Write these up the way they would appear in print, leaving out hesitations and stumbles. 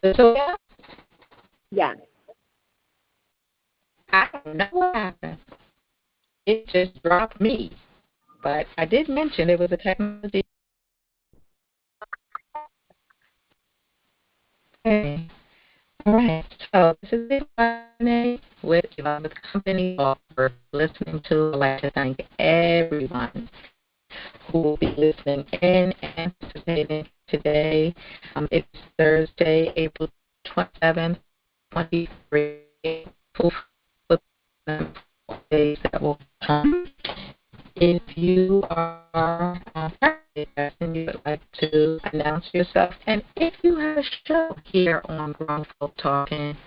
Latoya, Yeah. I don't know what happened. It just dropped me. But I did mention it was a technology. Okay. All right. So this is Evadyne with Company Offer listening to. I'd like to thank everyone who will be listening in and participating today. It's Thursday, April 27th, 23. Proof with the days that will come. If you are and you would like to announce yourself, and if you have a show here on Grown Folk Talking,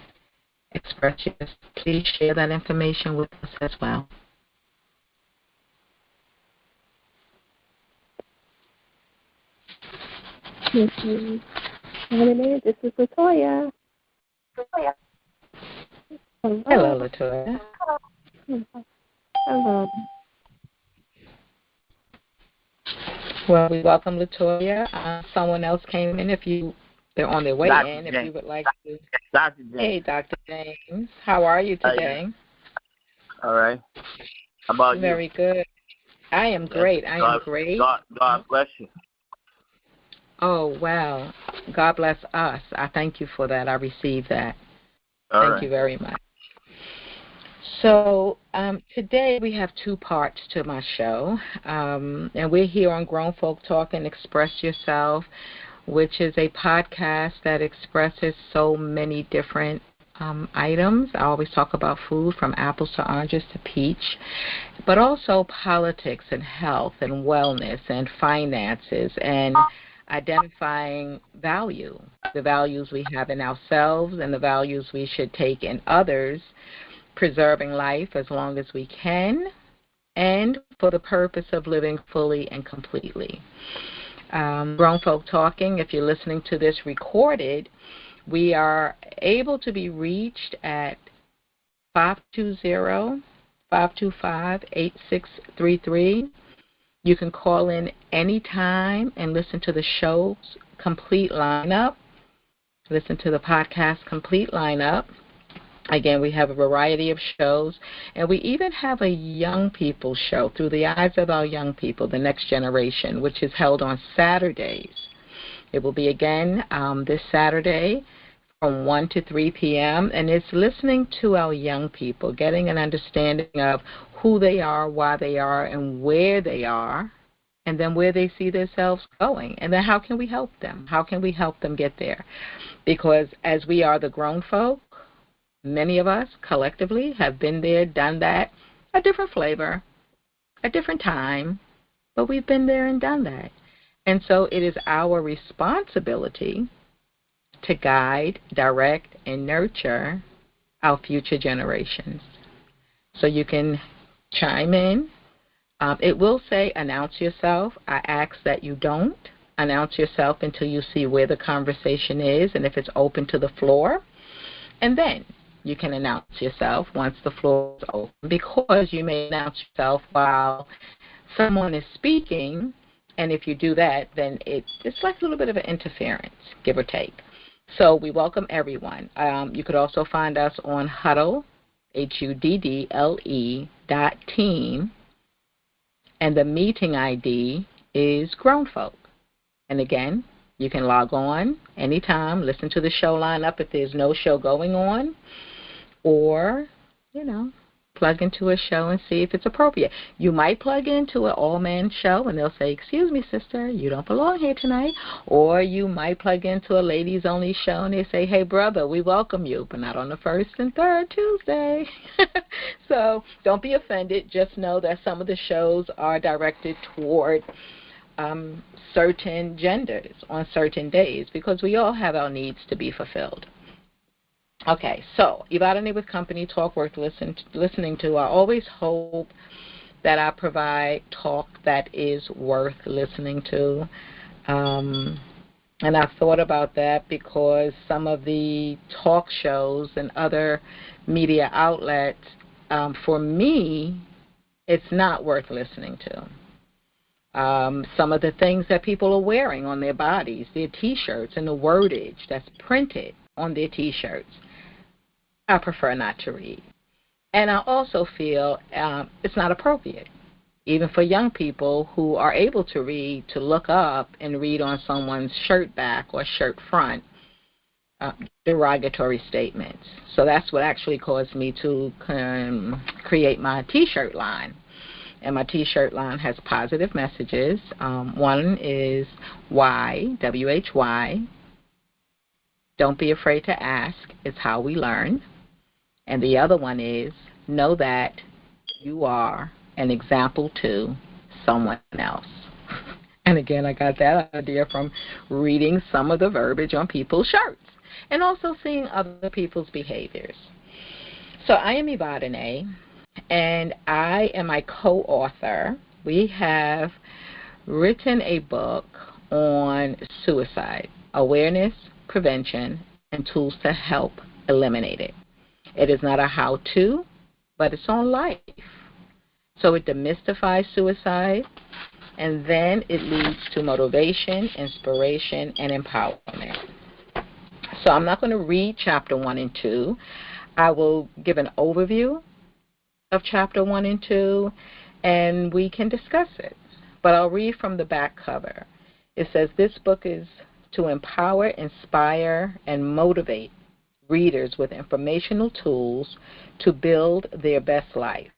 express yourself, please share that information with us as well. This is Latoya. Hello, Hello. Latoya. Hello. Well, we welcome Latoya. Someone else came in. They're on their way Dr. in. James. If you would like to. Dr. James. Hey, Dr. James. How are you today? All right. How about you? Very good. I am great. I am great. God bless you. Oh, wow. God bless us. I thank you for that. I received that. All thank right. you very much. So today we have two parts to my show, and we're here on Grown Folk Talk and Express Yourself, which is a podcast that expresses so many different items. I always talk about food, from apples to oranges to peach, but also politics and health and wellness and finances and identifying value, the values we have in ourselves and the values we should take in others, preserving life as long as we can, and for the purpose of living fully and completely. Grown Folk Talking, if you're listening to this recorded, we are able to be reached at 520-525-8633. You can call in anytime and listen to the show's complete lineup, listen to the podcast complete lineup. Again, we have a variety of shows, and we even have a young people show, Through the Eyes of Our Young People, the Next Generation, which is held on Saturdays. It will be again this Saturday from 1 to 3 p.m., and it's listening to our young people, getting an understanding of who they are, why they are, and where they are, and then where they see themselves going. And then how can we help them? How can we help them get there? Because as we are the grown folk, many of us collectively have been there, done that, a different flavor, a different time, but we've been there and done that. And so it is our responsibility to guide, direct, and nurture our future generations. So you can chime in. It will say announce yourself. I ask that you don't announce yourself until you see where the conversation is and if it's open to the floor. And then you can announce yourself once the floor is open, because you may announce yourself while someone is speaking, and if you do that, then it's like a little bit of an interference, give or take. So we welcome everyone. You could also find us on Huddle, HUDDLE.team, and the meeting ID is Grown Folk. And again, you can log on anytime, listen to the show lineup if there's no show going on, or, plug into a show and see if it's appropriate. You might plug into an all-man show and they'll say, excuse me, sister, you don't belong here tonight. Or you might plug into a ladies-only show and they say, hey, brother, we welcome you, but not on the first and third Tuesday. So don't be offended. Just know that some of the shows are directed toward certain genders on certain days, because we all have our needs to be fulfilled. Okay, so Evadyne with Company, talk worth listening to. I always hope that I provide talk that is worth listening to. And I've thought about that because some of the talk shows and other media outlets, for me, it's not worth listening to. Some of the things that people are wearing on their bodies, their T-shirts, and the wordage that's printed on their T-shirts, I prefer not to read. And I also feel it's not appropriate, even for young people who are able to read, to look up and read on someone's shirt back or shirt front derogatory statements. So that's what actually caused me to create my T-shirt line. And my T-shirt line has positive messages. One is why, W-H-Y, don't be afraid to ask, it's how we learn. And the other one is, know that you are an example to someone else. And again, I got that idea from reading some of the verbiage on people's shirts and also seeing other people's behaviors. So I am Evadyne, and I am my co-author. We have written a book on suicide, awareness, prevention, and tools to help eliminate it. It is not a how-to, but it's on life. So it demystifies suicide, and then it leads to motivation, inspiration, and empowerment. So I'm not going to read Chapter 1 and 2. I will give an overview of Chapter 1 and 2, and we can discuss it. But I'll read from the back cover. It says, this book is to empower, inspire, and motivate readers with informational tools to build their best life.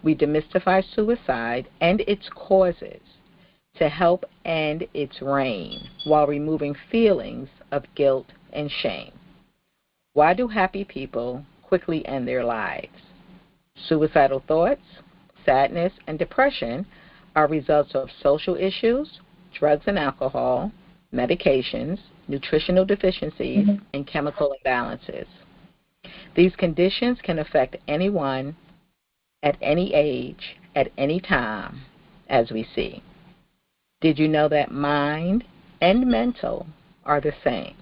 We demystify suicide and its causes to help end its reign while removing feelings of guilt and shame. Why do happy people quickly end their lives? Suicidal thoughts, sadness, and depression are results of social issues, drugs and alcohol, medications, nutritional deficiencies, and chemical imbalances. These conditions can affect anyone at any age, at any time, as we see. Did you know that mind and mental are the same?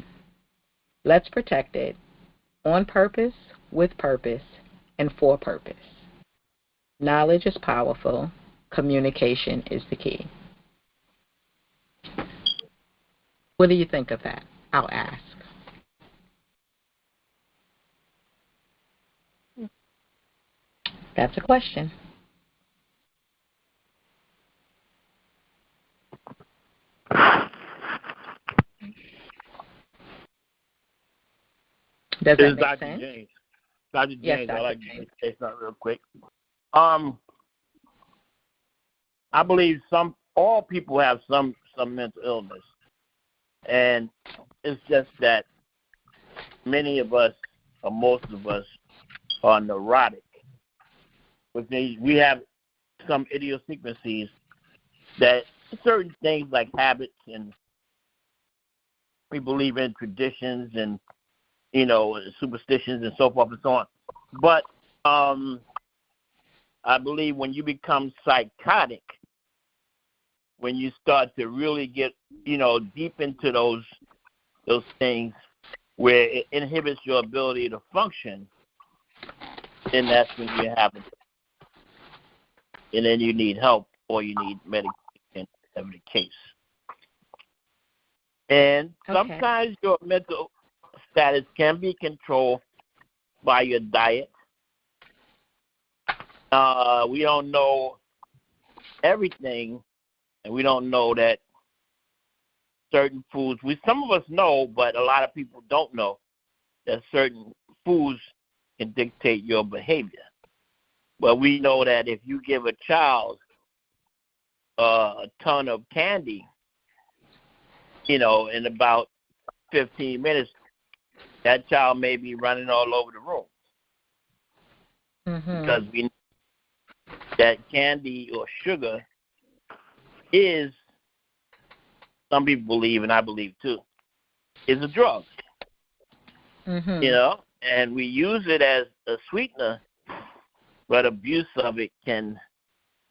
Let's protect it on purpose, with purpose, and for purpose. Knowledge is powerful. Communication is the key. What do you think of that? I'll ask. That's a question. Does This that is make Dr. sense? James. Dr. Yes, James, Dr. I'd like James. to say something real quick. I believe all people have some mental illness, and it's just that many of us, or most of us, are neurotic, which means we have some idiosyncrasies that certain things like habits, and we believe in traditions and superstitions and so forth and so on. But I believe when you become psychotic, when you start to really get deep into those things where it inhibits your ability to function, then that's when you have it, and then you need help or you need medication, whatever the case. And sometimes your mental status can be controlled by your diet. We don't know everything, and we don't know that certain foods, some of us know, but a lot of people don't know that certain foods can dictate your behavior. But we know that if you give a child a ton of candy, in about 15 minutes, that child may be running all over the room. Because we know that candy or sugar is, some people believe, and I believe too, is a drug. And we use it as a sweetener, but abuse of it can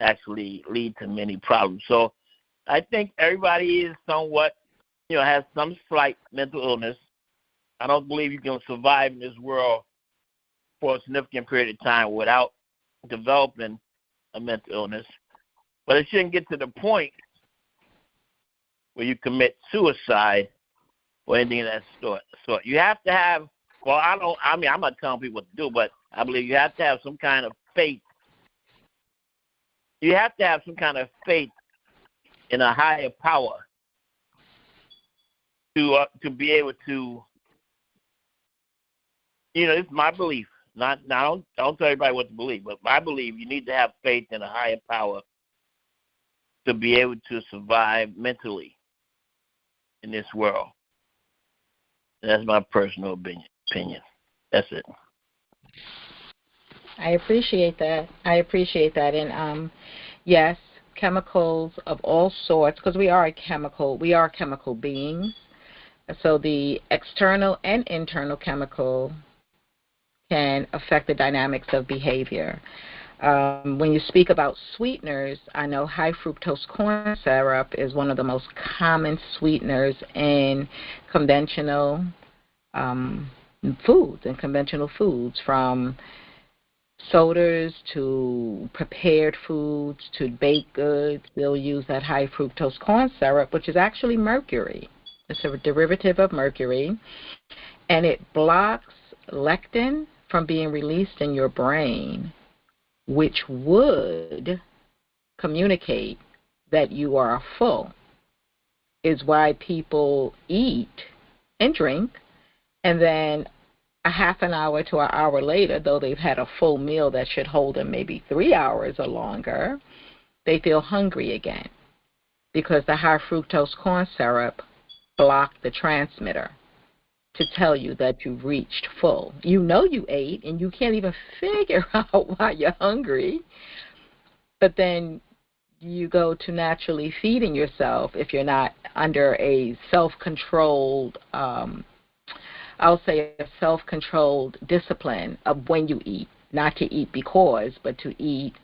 actually lead to many problems. So I think everybody is somewhat, has some slight mental illness. I don't believe you can survive in this world for a significant period of time without developing a mental illness. But it shouldn't get to the point where you commit suicide or anything of that sort. You have to have, I'm not telling people what to do, but I believe you have to have some kind of faith. You have to have some kind of faith in a higher power to be able to, it's my belief. I don't tell everybody what to believe, but I believe you need to have faith in a higher power to be able to survive mentally in this world. And that's my personal opinion. That's it. I appreciate that. And yes, chemicals of all sorts, because we are chemical beings. So the external and internal chemical can affect the dynamics of behavior. When you speak about sweeteners, I know high fructose corn syrup is one of the most common sweeteners in conventional foods, from sodas to prepared foods to baked goods. They'll use that high fructose corn syrup, which is actually mercury. It's a derivative of mercury, and it blocks lectin from being released in your brain, which would communicate that you are full. Is why people eat and drink and then a half an hour to an hour later, though they've had a full meal that should hold them maybe 3 hours or longer, they feel hungry again because the high fructose corn syrup blocked the transmitter to tell you that you've reached full. You know you ate, and you can't even figure out why you're hungry. But then you go to naturally feeding yourself if you're not under a self-controlled, I'll say a self-controlled discipline of when you eat. Not to eat because, but to eat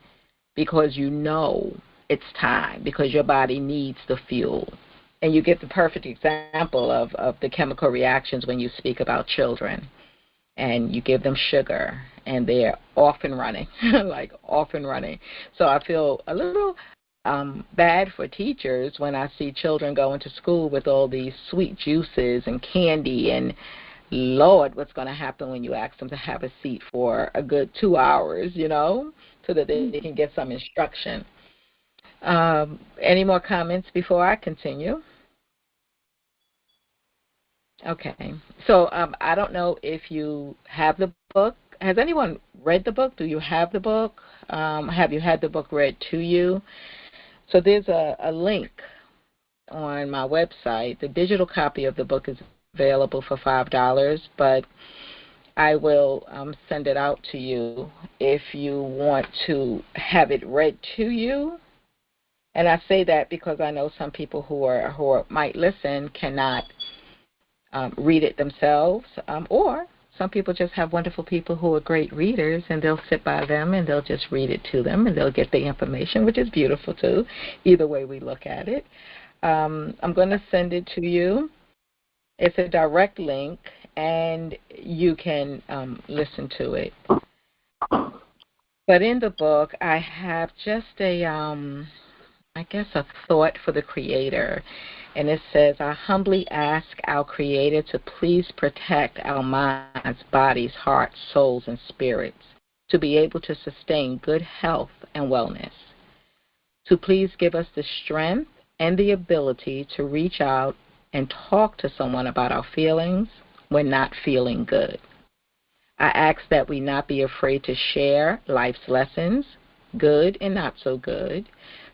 because you know it's time, because your body needs the fuel. And you get the perfect example of the chemical reactions when you speak about children. And you give them sugar, and they're off and running, like off and running. So I feel a little bad for teachers when I see children go into school with all these sweet juices and candy, and Lord, what's going to happen when you ask them to have a seat for a good 2 hours, so that they can get some instruction. Any more comments before I continue? Okay. So I don't know if you have the book. Has anyone read the book? Do you have the book? Have you had the book read to you? So there's a link on my website. The digital copy of the book is available for $5, but I will send it out to you if you want to have it read to you. And I say that because I know some people who might listen cannot read it themselves, or some people just have wonderful people who are great readers, and they'll sit by them and they'll just read it to them, and they'll get the information, which is beautiful too. Either way we look at it. I'm going to send it to you. It's a direct link, and you can listen to it. But in the book, I have just a thought for the Creator. And it says, I humbly ask our Creator to please protect our minds, bodies, hearts, souls, and spirits, to be able to sustain good health and wellness, to please give us the strength and the ability to reach out and talk to someone about our feelings when not feeling good. I ask that we not be afraid to share life's lessons, good and not so good,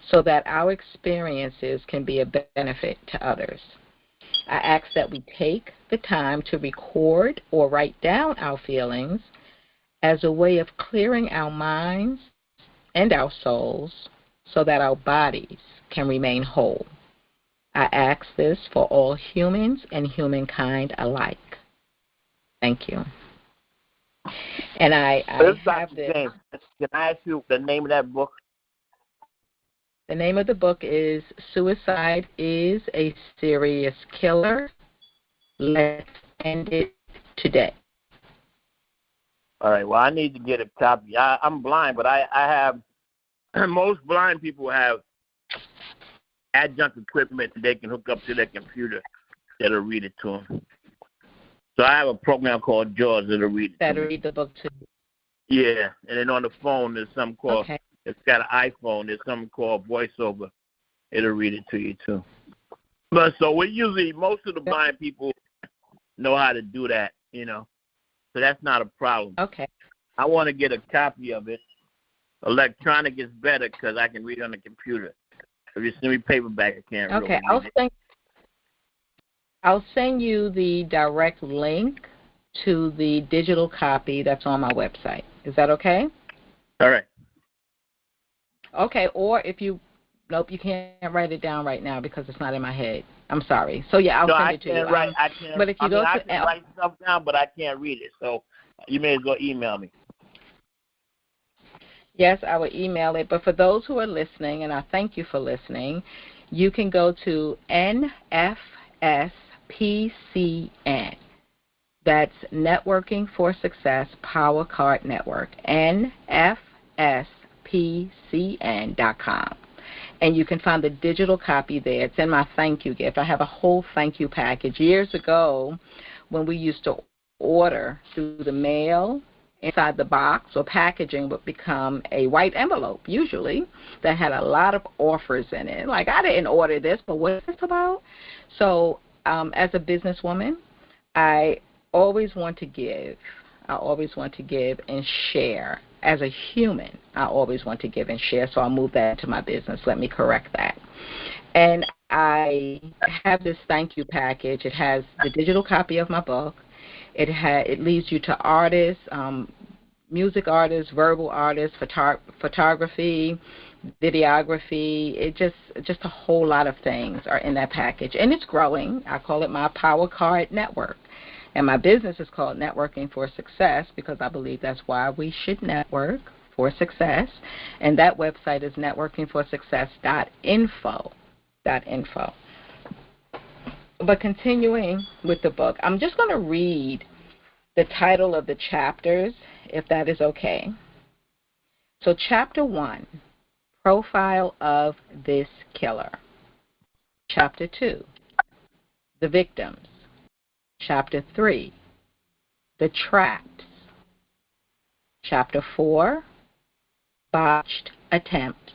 so that our experiences can be a benefit to others. I ask that we take the time to record or write down our feelings as a way of clearing our minds and our souls so that our bodies can remain whole. I ask this for all humans and humankind alike. Thank you. And I have this. James, can I ask you the name of that book? The name of the book is Suicide is a Serious Killer. Let's End It Today. All right. Well, I need to get a copy. I'm blind, but I have most blind people have adjunct equipment that they can hook up to their computer that'll read it to them. So I have a program called Jaws that'll read it to me. That'll read the book to you. Yeah, and then on the phone there's something called, okay. It's got an iPhone, there's something called VoiceOver. It'll read it to you too. But so most of the blind people know how to do that, so that's not a problem. Okay. I want to get a copy of it. Electronic is better because I can read it on the computer. If you send me paperback, I can't really read it. I'll send you the direct link to the digital copy that's on my website. Is that okay? All right. Okay, or if you can't write it down right now because it's not in my head. I'm sorry. So yeah, I'll send it to you. I can't. But if you I can write stuff down, but I can't read it. So you may as well email me. Yes, I will email it. But for those who are listening, and I thank you for listening, you can go to NFSPCN. That's Networking for Success Power Card Network. NFSPCN.com. And you can find the digital copy there. It's in my thank you gift. I have a whole thank you package. Years ago, when we used to order through the mail, inside the box or packaging would become a white envelope, usually, that had a lot of offers in it. Like, I didn't order this, but what is this about? So as a businesswoman, I always want to give. I always want to give and share. As a human, I always want to give and share, so I'll move that into my business. Let me correct that. And I have this thank you package. It has the digital copy of my book. It leads you to artists, music artists, verbal artists, photography, videography. It just a whole lot of things are in that package, and it's growing. I call it my Power Card Network. And my business is called Networking for Success because I believe that's why we should network for success. And that website is networkingforsuccess.info. .info. But continuing with the book, I'm just going to read the title of the chapters, if that is okay. So Chapter 1, Profile of This Killer. Chapter 2, The Victims. Chapter 3, The Traps. Chapter 4, Botched Attempts.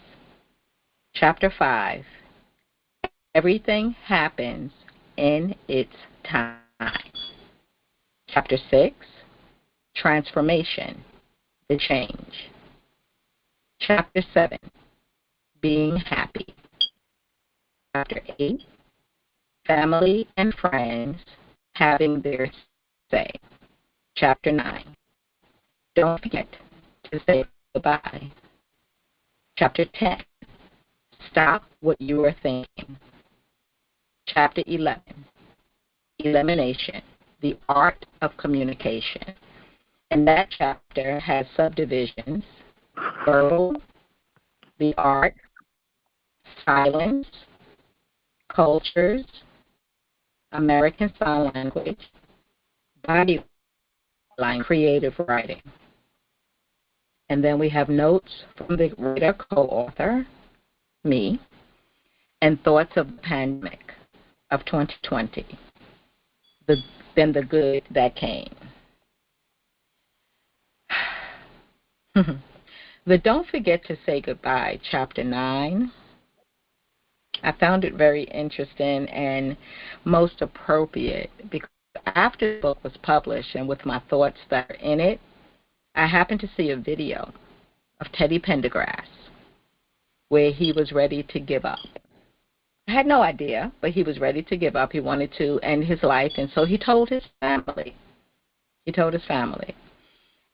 Chapter 5, Everything Happens in Its Time. Chapter 6, Transformation, the Change. Chapter 7, Being Happy. Chapter 8, Family and Friends Having Their Say. Chapter 9, Don't Forget to Say Goodbye. Chapter 10, Stop What You Are Thinking. Chapter 11, Elimination, the Art of Communication. And that chapter has subdivisions: verbal, the art, silence, cultures, American Sign Language, body line, creative writing. And then we have notes from the writer co-author, me, and thoughts of the pandemic of 2020, then the good that came. The Don't Forget to Say Goodbye, Chapter 9, I found it very interesting and most appropriate because after the book was published and with my thoughts that are in it, I happened to see a video of Teddy Pendergrass where he was ready to give up. I had no idea, but he was ready to give up. He wanted to end his life, and so he told his family. He told his family.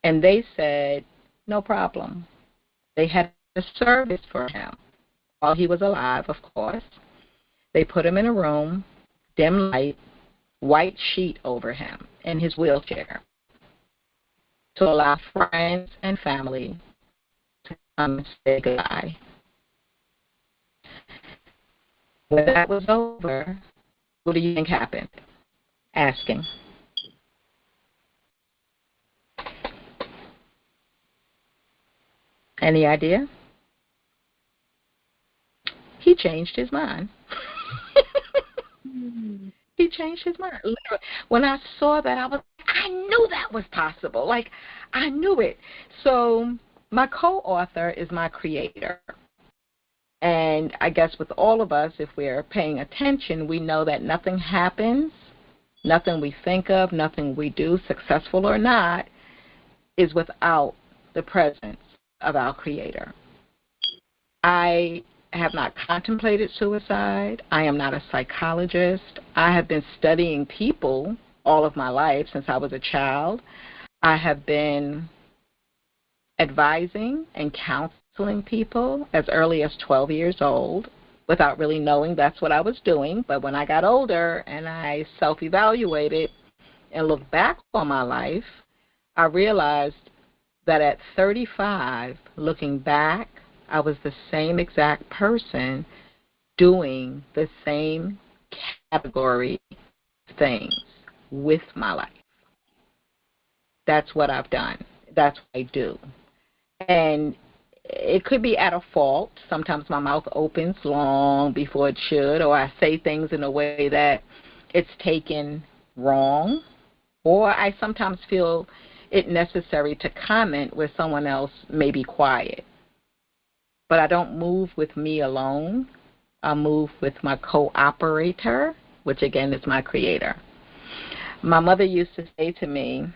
And they said, no problem. They had a service for him while he was alive, of course. They put him in a room, dim light, white sheet over him in his wheelchair to allow friends and family to come and say goodbye. When that was over, what do you think happened? Asking. Any idea? He changed his mind. He changed his mind. Literally. When I saw that, I knew that was possible. Like, I knew it. So my co-author is my creator. And I guess with all of us, if we're paying attention, we know that nothing happens, nothing we think of, nothing we do, successful or not, is without the presence of our creator. I have not contemplated suicide. I am not a psychologist. I have been studying people all of my life since I was a child. I have been advising and counseling people as early as 12 years old without really knowing that's what I was doing. But when I got older and I self-evaluated and looked back on my life, I realized that at 35, looking back, I was the same exact person doing the same category things with my life. That's what I've done. That's what I do. And it could be at a fault. Sometimes my mouth opens long before it should, or I say things in a way that it's taken wrong, or I sometimes feel it necessary to comment where someone else may be quiet. But I don't move with me alone. I move with my co-operator, which again is my creator. My mother used to say to me,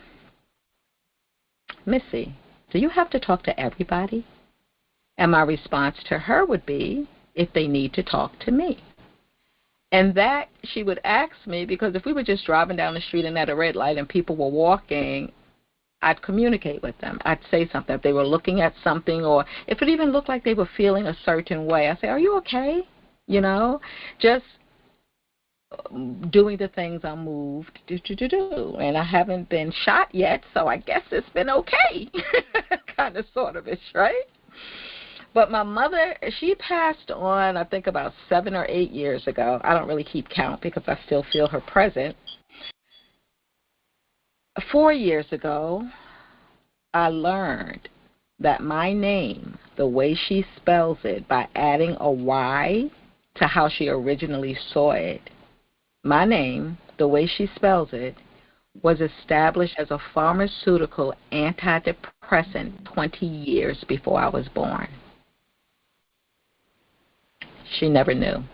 Missy, do you have to talk to everybody? And my response to her would be, if they need to talk to me. And that she would ask me because if we were just driving down the street and at a red light and people were walking, I'd communicate with them. I'd say something. If they were looking at something or if it even looked like they were feeling a certain way, I'd say, are you okay? You know, just doing the things I'm moved to do. And I haven't been shot yet, so I guess it's been okay. Kind of, sort of ish, right? But my mother, she passed on, I think, about 7 or 8 years ago. I don't really keep count because I still feel her presence. 4 years ago, I learned that my name, the way she spells it, by adding a Y to how she originally saw it, my name, the way she spells it, was established as a pharmaceutical antidepressant 20 years before I was born. She never knew.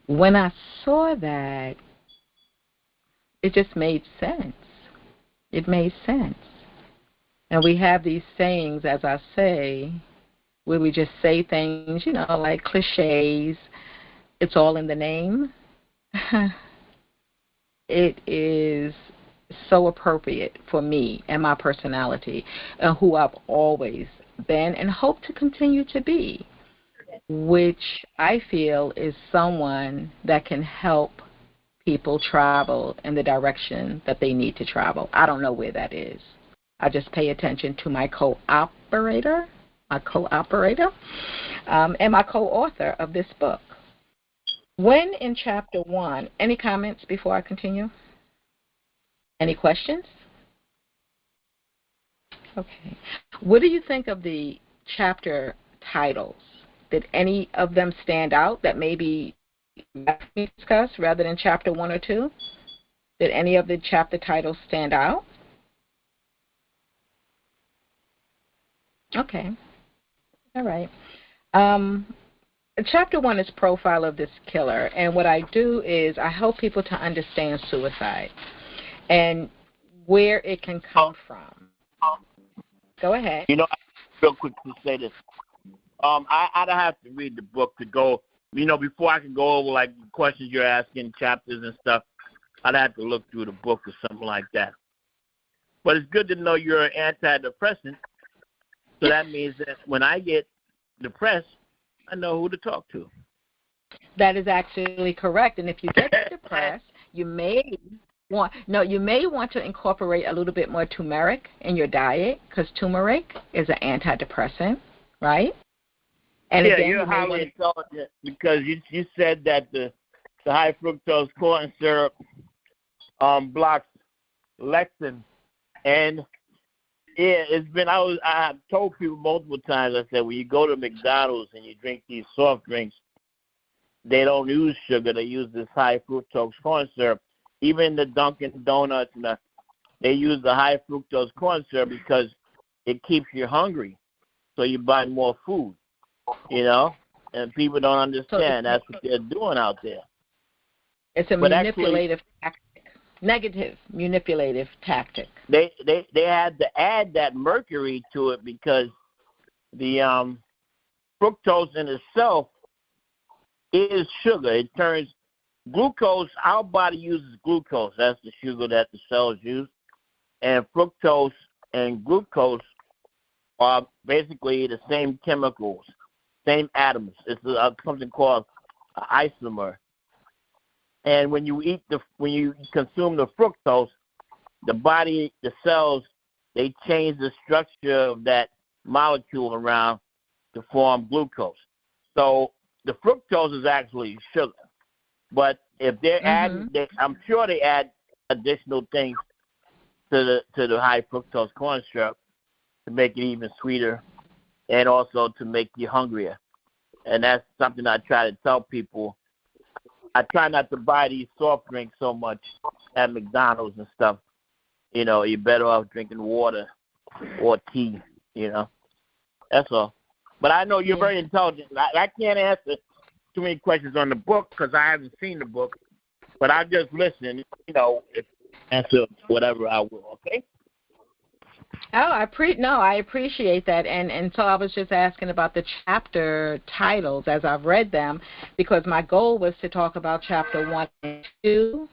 When I saw that, it just made sense. It made sense. And we have these sayings, as I say, where we just say things, you know, like cliches. It's all in the name. It is so appropriate for me and my personality and who I've always been and hope to continue to be, which I feel is someone that can help people travel in the direction that they need to travel. I don't know where that is. I just pay attention to my co-operator, and my co-author of this book. When in chapter 1, any comments before I continue? Any questions? Okay. What do you think of the chapter titles? Did any of them stand out that maybe we discuss rather than chapter 1 or 2? Did any of the chapter titles stand out? Okay. All right. Chapter 1 is profile of this killer, and what I do is I help people to understand suicide and where it can come from. Go ahead. You know, real quick to say this. I'd have to read the book to go, you know, before I can go over, like, the questions you're asking, chapters and stuff, I'd have to look through the book or something like that. But it's good to know you're an antidepressant, so that means that when I get depressed, I know who to talk to. That is actually correct. And if you get depressed, you may want to incorporate a little bit more turmeric in your diet because turmeric is an antidepressant, right? And yeah, again, you're highly intelligent because you said that the high fructose corn syrup blocks lectin, and yeah, I have told people multiple times. I said when you go to McDonald's and you drink these soft drinks, they don't use sugar. They use this high fructose corn syrup. Even the Dunkin' Donuts, they use the high fructose corn syrup because it keeps you hungry, so you buy more food. You know, and people don't understand that's what they're doing out there. It's a manipulative tactic. Negative manipulative tactic. They had to add that mercury to it because the fructose in itself is sugar. It turns glucose. Our body uses glucose. That's the sugar that the cells use. And fructose and glucose are basically the same chemicals, same atoms. It's something called an isomer. And when you consume the fructose, the body, the cells, they change the structure of that molecule around to form glucose. So the fructose is actually sugar. But if they're adding, I'm sure they add additional things to the high fructose corn syrup to make it even sweeter and also to make you hungrier. And that's something I try to tell people. I try not to buy these soft drinks so much at McDonald's and stuff. You know, you're better off drinking water or tea, you know. That's all. But I know you're very intelligent. I can't answer too many questions on the book because I haven't seen the book. But I'll just listen, if answer whatever I will, okay? Oh, I appreciate that, and so I was just asking about the chapter titles as I've read them, because my goal was to talk about chapter 1 and 2,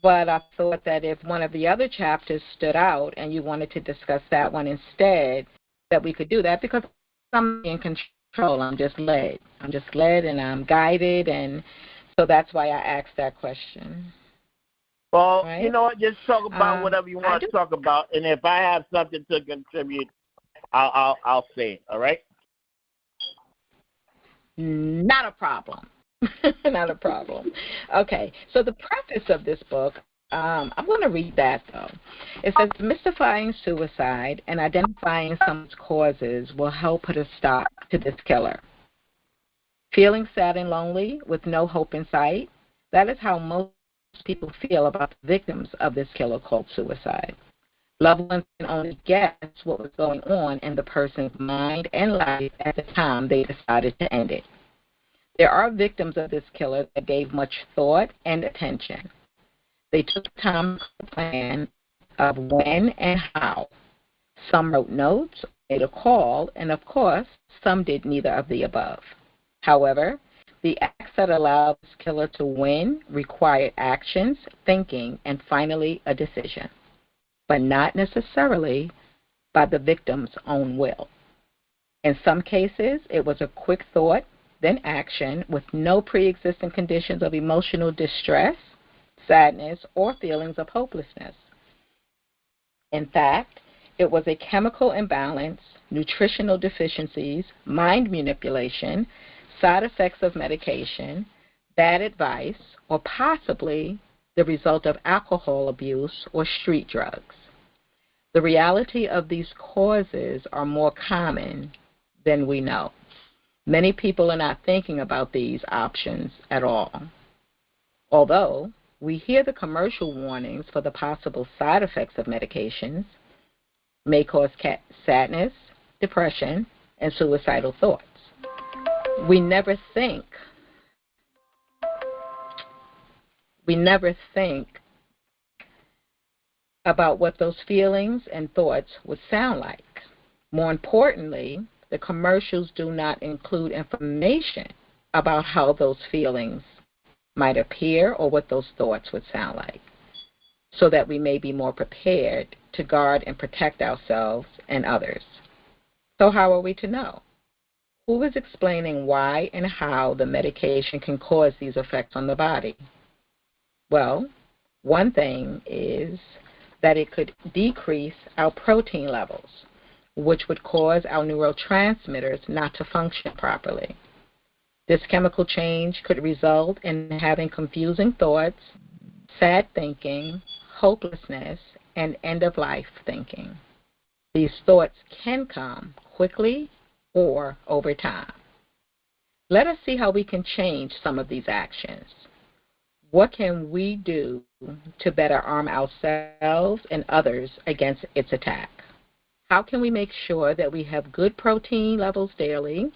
but I thought that if one of the other chapters stood out and you wanted to discuss that one instead, that we could do that, because I'm in control. I'm just led, and I'm guided, and so that's why I asked that question. Well, Right? you know what? Just talk about Um, whatever you I want do. to talk about, and if I have something to contribute, I'll say it. All right? Not a problem. Not a problem. Okay, so the preface of this book, I'm going to read that though. It says, mystifying suicide and identifying some of its causes will help put a stop to this killer. Feeling sad and lonely with no hope in sight, that is how most people feel about the victims of this killer called suicide. Loved ones can only guess what was going on in the person's mind and life at the time they decided to end it. There are victims of this killer that gave much thought and attention. They took time to plan of when and how. Some wrote notes, made a call, and of course, some did neither of the above. However, the acts that allowed this killer to win required actions, thinking, and finally a decision, but not necessarily by the victim's own will. In some cases, it was a quick thought, then action, with no pre-existing conditions of emotional distress, sadness, or feelings of hopelessness. In fact, it was a chemical imbalance, nutritional deficiencies, mind manipulation, side effects of medication, bad advice, or possibly the result of alcohol abuse or street drugs. The reality of these causes are more common than we know. Many people are not thinking about these options at all. Although we hear the commercial warnings for the possible side effects of medications, may cause sadness, depression, and suicidal thoughts. We never think we never think about what those feelings and thoughts would sound like. More importantly, the commercials do not include information about how those feelings might appear or what those thoughts would sound like, so that we may be more prepared to guard and protect ourselves and others. So how are we to know? Who is explaining why and how the medication can cause these effects on the body? Well, one thing is that it could decrease our protein levels, which would cause our neurotransmitters not to function properly. This chemical change could result in having confusing thoughts, sad thinking, hopelessness, and end-of-life thinking. These thoughts can come quickly or over time. Let us see how we can change some of these actions. What can we do to better arm ourselves and others against its attack? How can we make sure that we have good protein levels daily,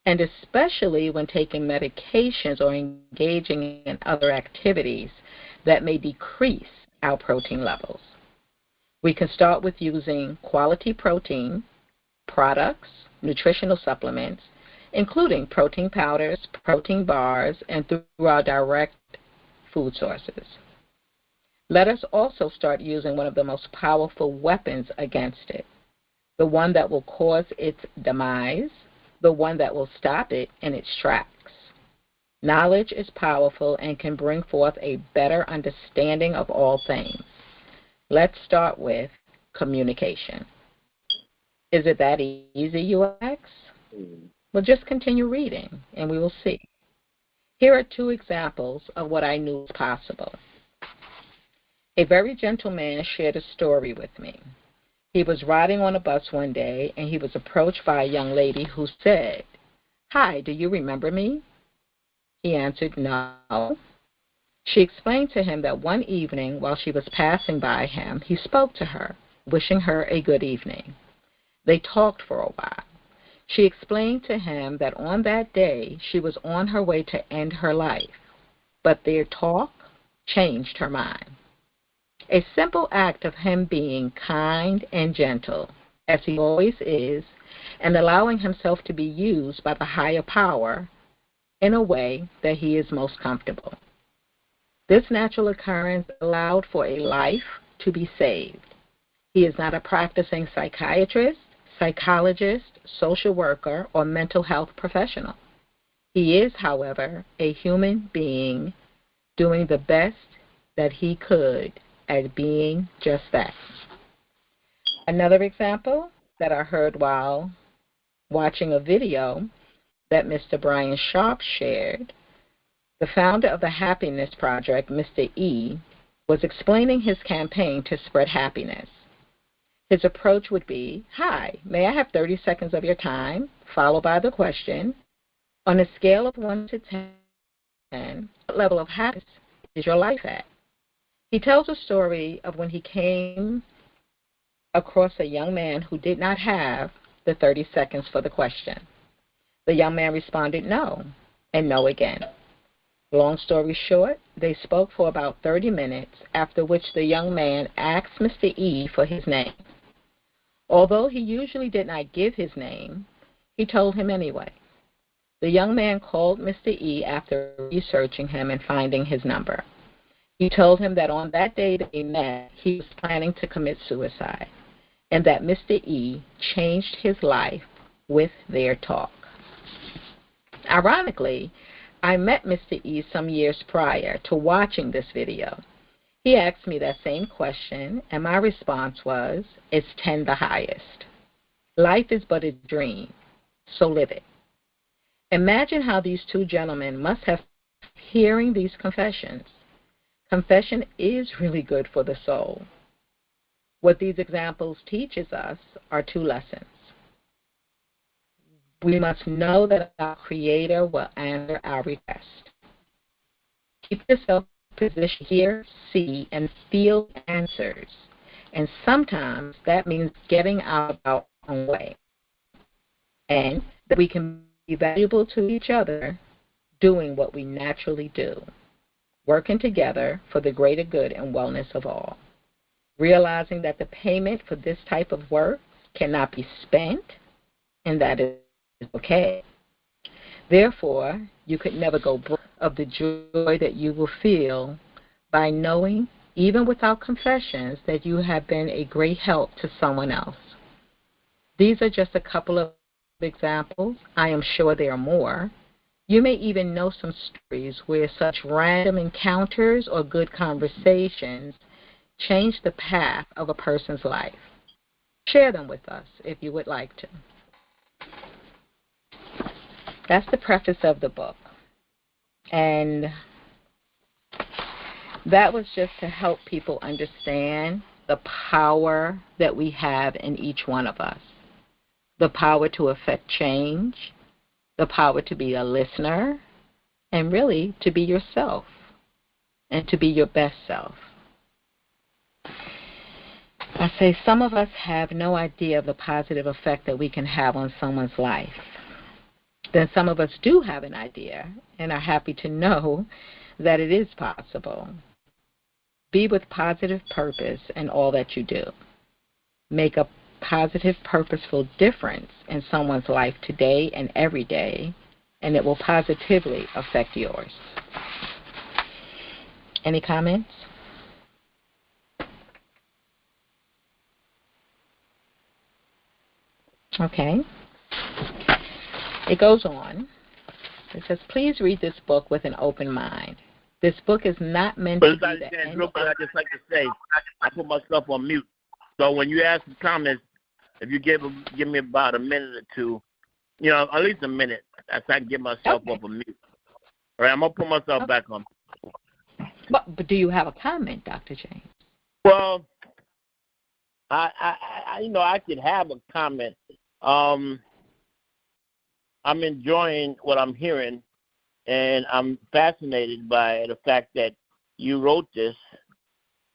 and especially when taking medications or engaging in other activities that may decrease our protein levels? We can start with using quality protein products, nutritional supplements, including protein powders, protein bars, and through our direct food sources. Let us also start using one of the most powerful weapons against it, the one that will cause its demise, the one that will stop it in its tracks. Knowledge is powerful and can bring forth a better understanding of all things. Let's start with communication. Is it that easy, you ask? Well, just continue reading, and we will see. Here are two examples of what I knew was possible. A very gentle man shared a story with me. He was riding on a bus one day, and he was approached by a young lady who said, "Hi, do you remember me?" He answered, "No." She explained to him that one evening, while she was passing by him, he spoke to her, wishing her a good evening. They talked for a while. She explained to him that on that day she was on her way to end her life, but their talk changed her mind. A simple act of him being kind and gentle, as he always is, and allowing himself to be used by the higher power in a way that he is most comfortable. This natural occurrence allowed for a life to be saved. He is not a practicing psychiatrist, psychologist, social worker, or mental health professional. He is, however, a human being doing the best that he could at being just that. Another example that I heard while watching a video that Mr. Brian Sharp shared, the founder of the Happiness Project, Mr. E, was explaining his campaign to spread happiness. His approach would be, "Hi, may I have 30 seconds of your time?" followed by the question, "On a scale of 1 to 10, what level of happiness is your life at?" He tells a story of when he came across a young man who did not have the 30 seconds for the question. The young man responded no, and no again. Long story short, they spoke for about 30 minutes, after which the young man asked Mr. E for his name. Although he usually did not give his name, he told him anyway. The young man called Mr. E after researching him and finding his number. He told him that on that day they met, he was planning to commit suicide, and that Mr. E changed his life with their talk. Ironically, I met Mr. E some years prior to watching this video. He asked me that same question, and my response was, "It's 10 the highest. Life is but a dream, so live it." Imagine how these two gentlemen must have hearing these confessions. Confession is really good for the soul. What these examples teaches us are two lessons. We must know that our Creator will answer our request. Keep yourself positioned to hear, see, and feel answers. And sometimes that means getting out of our own way. And that we can be valuable to each other doing what we naturally do, working together for the greater good and wellness of all. Realizing that the payment for this type of work cannot be spent, and that is okay. Therefore, you could never go broke of the joy that you will feel by knowing, even without confessions, that you have been a great help to someone else. These are just a couple of examples. I am sure there are more. You may even know some stories where such random encounters or good conversations change the path of a person's life. Share them with us if you would like to. That's the preface of the book. And that was just to help people understand the power that we have in each one of us. The power to affect change, the power to be a listener, and really to be yourself and to be your best self. I say some of us have no idea of the positive effect that we can have on someone's life. Then some of us do have an idea and are happy to know that it is possible. Be with positive purpose in all that you do. Make a positive, purposeful difference in someone's life today and every day, and it will positively affect yours. Any comments? Okay. It goes on. It says, please read this book with an open mind. This book is not meant to be the end. Real quick, I just like to say, I put myself on mute. So when you ask the comments, if you give me about a minute or two, at least a minute, I can get myself off of mute. All right, I'm going to put myself back on. But do you have a comment, Dr. James? Well, I could have a comment. I'm enjoying what I'm hearing, and I'm fascinated by the fact that you wrote this,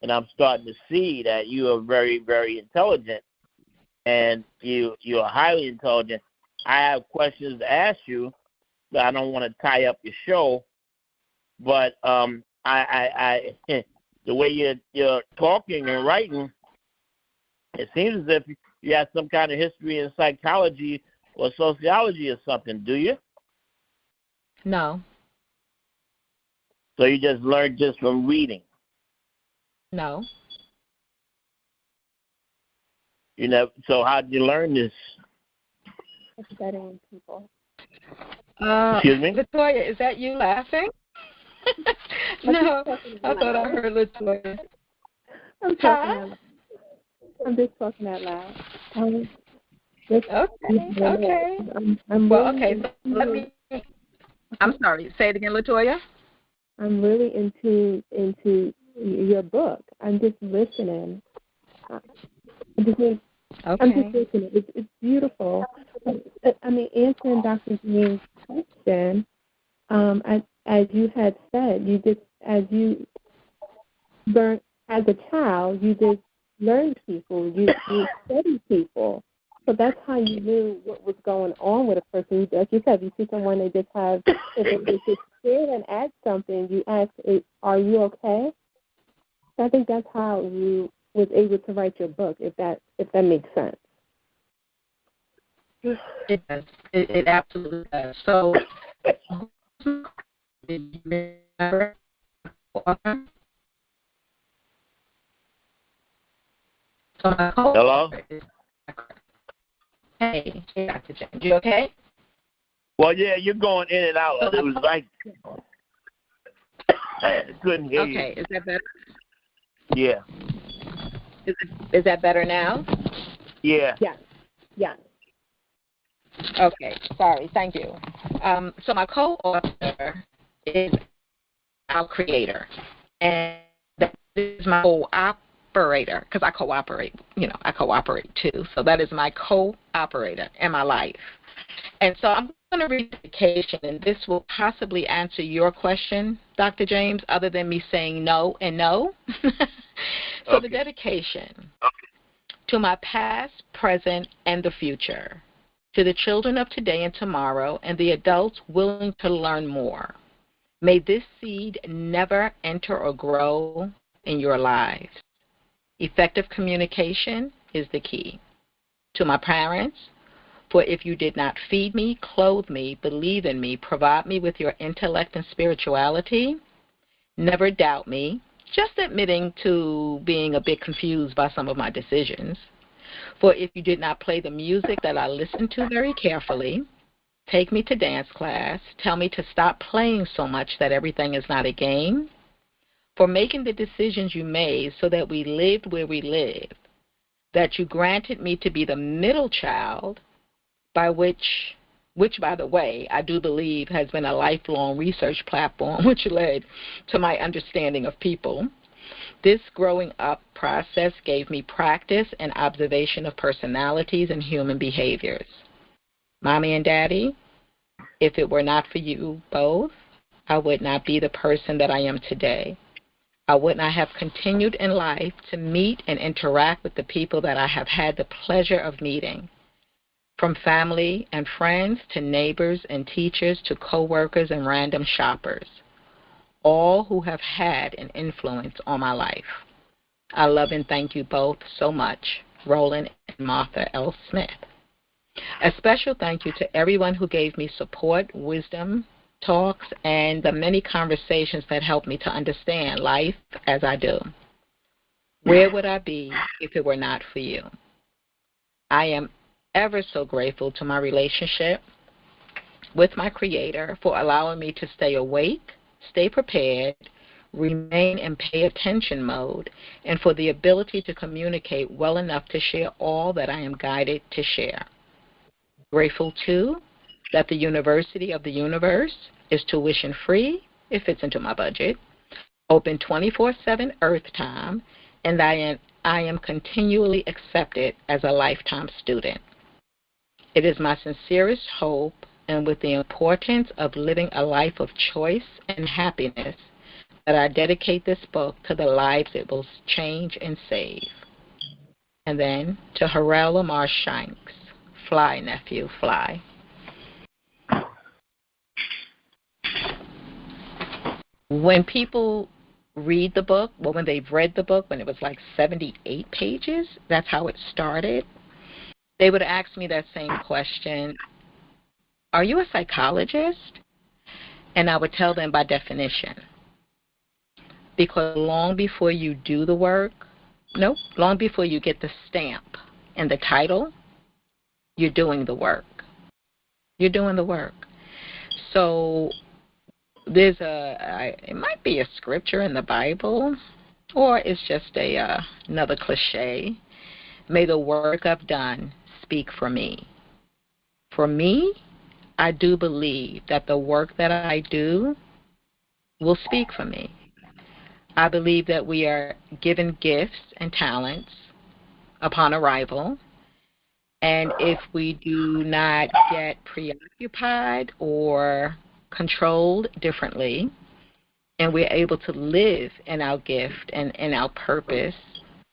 and I'm starting to see that you are very, very intelligent, and you are highly intelligent. I have questions to ask you, but I don't want to tie up your show, but the way you're talking and writing, it seems as if you have some kind of history in psychology or sociology or something. Do you? No. So you just learned just from reading? No. You know. So how did you learn this? Studying people. Excuse me? Latoya, is that you laughing? No, I thought I heard Latoya. I'm just talking out loud. Okay. I'm Well, really okay, so let me, I'm sorry, say it again, Latoya. I'm really into your book. I'm just listening. I'm just listening. It's beautiful. I mean, answering Dr. James' question, as you had said, as you learned as a child, you just learned people. You studied people. So that's how you knew what was going on with a person. As you said, you see someone, they just have, if they just scared and ask something, you ask, are you okay? So I think that's how you was able to write your book, if that makes sense. It does. It absolutely does. So, did you remember author? So my Hello? Hey, Dr. James, you okay? Well, yeah, you're going in and out. It was like I couldn't hear you. Okay, is that better? Yeah. Is that better now? Yeah. Yeah. Okay, sorry, thank you. So my co-author is our creator, and that is my co-operator, because I cooperate too. So that is my co-operator in my life. And so I'm going to read the dedication, and this will possibly answer your question, Dr. James, other than me saying no and no. So the dedication: to my past, present, and the future, to the children of today and tomorrow, and the adults willing to learn more. May this seed never enter or grow in your lives. Effective communication is the key. To my parents, for if you did not feed me, clothe me, believe in me, provide me with your intellect and spirituality, never doubt me, just admitting to being a bit confused by some of my decisions. For if you did not play the music that I listened to very carefully, take me to dance class, tell me to stop playing so much that everything is not a game, for making the decisions you made so that we lived where we live, that you granted me to be the middle child, by which by the way, I do believe has been a lifelong research platform which led to my understanding of people. This growing up process gave me practice and observation of personalities and human behaviors. Mommy and Daddy, if it were not for you both, I would not be the person that I am today. I would not have continued in life to meet and interact with the people that I have had the pleasure of meeting. From family and friends to neighbors and teachers to coworkers and random shoppers, all who have had an influence on my life. I love and thank you both so much, Roland and Martha L. Smith. A special thank you to everyone who gave me support, wisdom, talks, and the many conversations that helped me to understand life as I do. Where would I be if it were not for you? I am ever so grateful to my relationship with my Creator for allowing me to stay awake, stay prepared, remain in pay attention mode, and for the ability to communicate well enough to share all that I am guided to share. Grateful, too, that the University of the Universe is tuition free, it fits into my budget, open 24/7 Earth time, and I am continually accepted as a lifetime student. It is my sincerest hope, and with the importance of living a life of choice and happiness, that I dedicate this book to the lives it will change and save. And then to Harrell Lamar Shanks, fly, nephew, fly. When people read the book, well, when they've read the book, when it was like 78 pages, that's how it started, they would ask me that same question, are you a psychologist? And I would tell them by definition. Because long before you do the work, long before you get the stamp and the title, you're doing the work. You're doing the work. So there's it might be a scripture in the Bible, or it's just another cliche. May the work I've done speak for me. For me, I do believe that the work that I do will speak for me. I believe that we are given gifts and talents upon arrival, and if we do not get preoccupied or controlled differently, and we're able to live in our gift and in our purpose,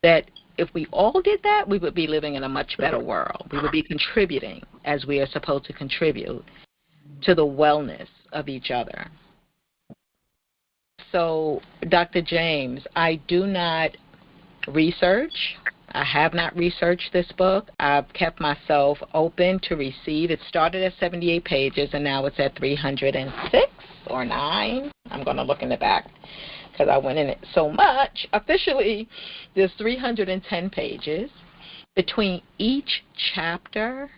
that if we all did that, we would be living in a much better world. We would be contributing as we are supposed to contribute to the wellness of each other. So, Dr. James, I do not research. I have not researched this book. I've kept myself open to receive. It started at 78 pages, and now it's at 306 or 9. I'm going to look in the back because I went in it so much. Officially, there's 310 pages. Between each chapter,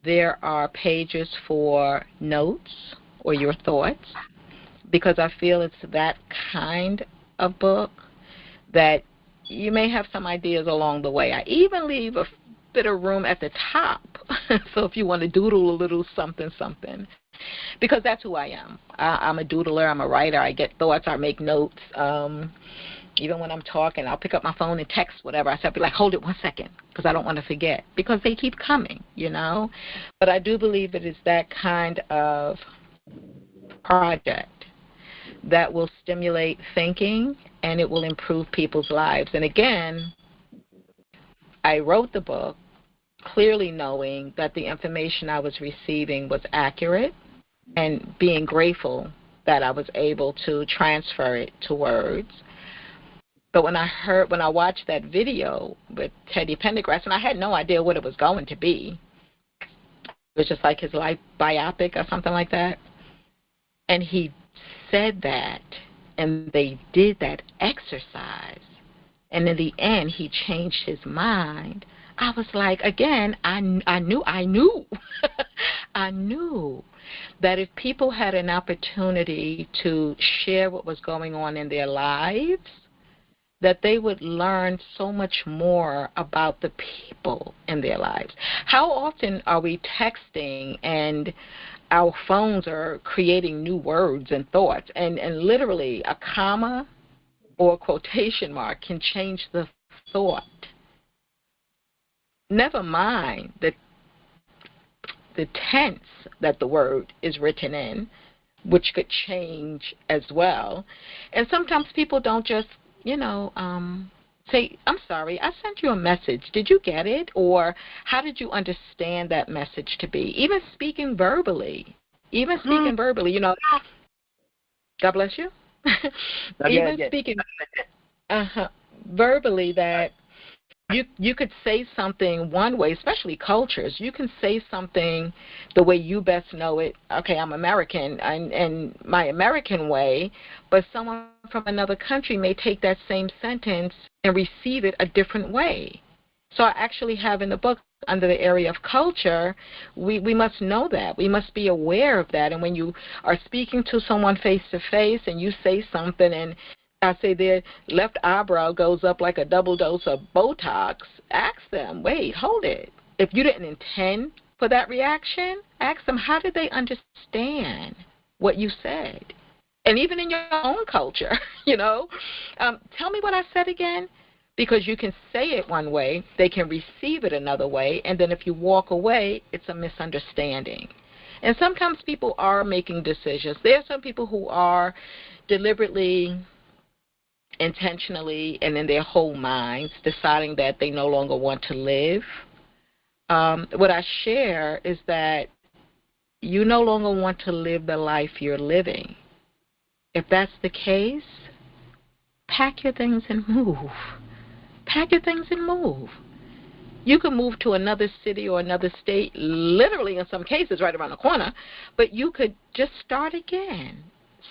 there are pages for notes or your thoughts, because I feel it's that kind of book that you may have some ideas along the way. I even leave a bit of room at the top, so if you want to doodle a little something, because that's who I am. I'm a doodler. I'm a writer. I get thoughts. I make notes. Even when I'm talking, I'll pick up my phone and text whatever. I'll be like, hold it 1 second, because I don't want to forget, because they keep coming, But I do believe it is that kind of project that will stimulate thinking, and it will improve people's lives. And again, I wrote the book clearly knowing that the information I was receiving was accurate, and being grateful that I was able to transfer it to words. But when I watched that video with Teddy Pendergrass, and I had no idea what it was going to be. It was just like his life biopic or something like that. And he said that, and they did that exercise, and in the end, he changed his mind. I was like, again, I knew, I knew that if people had an opportunity to share what was going on in their lives, that they would learn so much more about the people in their lives. How often are we texting and our phones are creating new words and thoughts, and literally a comma or a quotation mark can change the thought. Never mind the tense that the word is written in, which could change as well. And sometimes people don't just, say, I'm sorry, I sent you a message. Did you get it? Or how did you understand that message to be? Even speaking verbally. God bless you. Even speaking verbally, that you could say something one way, especially cultures. You can say something the way you best know it. Okay, I'm American, and my American way, but someone from another country may take that same sentence and receive it a different way. So I actually have in the book, under the area of culture, we must know that. We must be aware of that. And when you are speaking to someone face to face and you say something, and I say their left eyebrow goes up like a double dose of Botox, ask them, wait, hold it. If you didn't intend for that reaction, ask them, how did they understand what you said? And even in your own culture, tell me what I said again. Because you can say it one way, they can receive it another way, and then if you walk away, it's a misunderstanding. And sometimes people are making decisions. There are some people who are deliberately, intentionally, and in their whole minds deciding that they no longer want to live. What I share is that you no longer want to live the life you're living. If that's the case, pack your things and move. Pack your things and move. You can move to another city or another state, literally in some cases right around the corner, but you could just start again.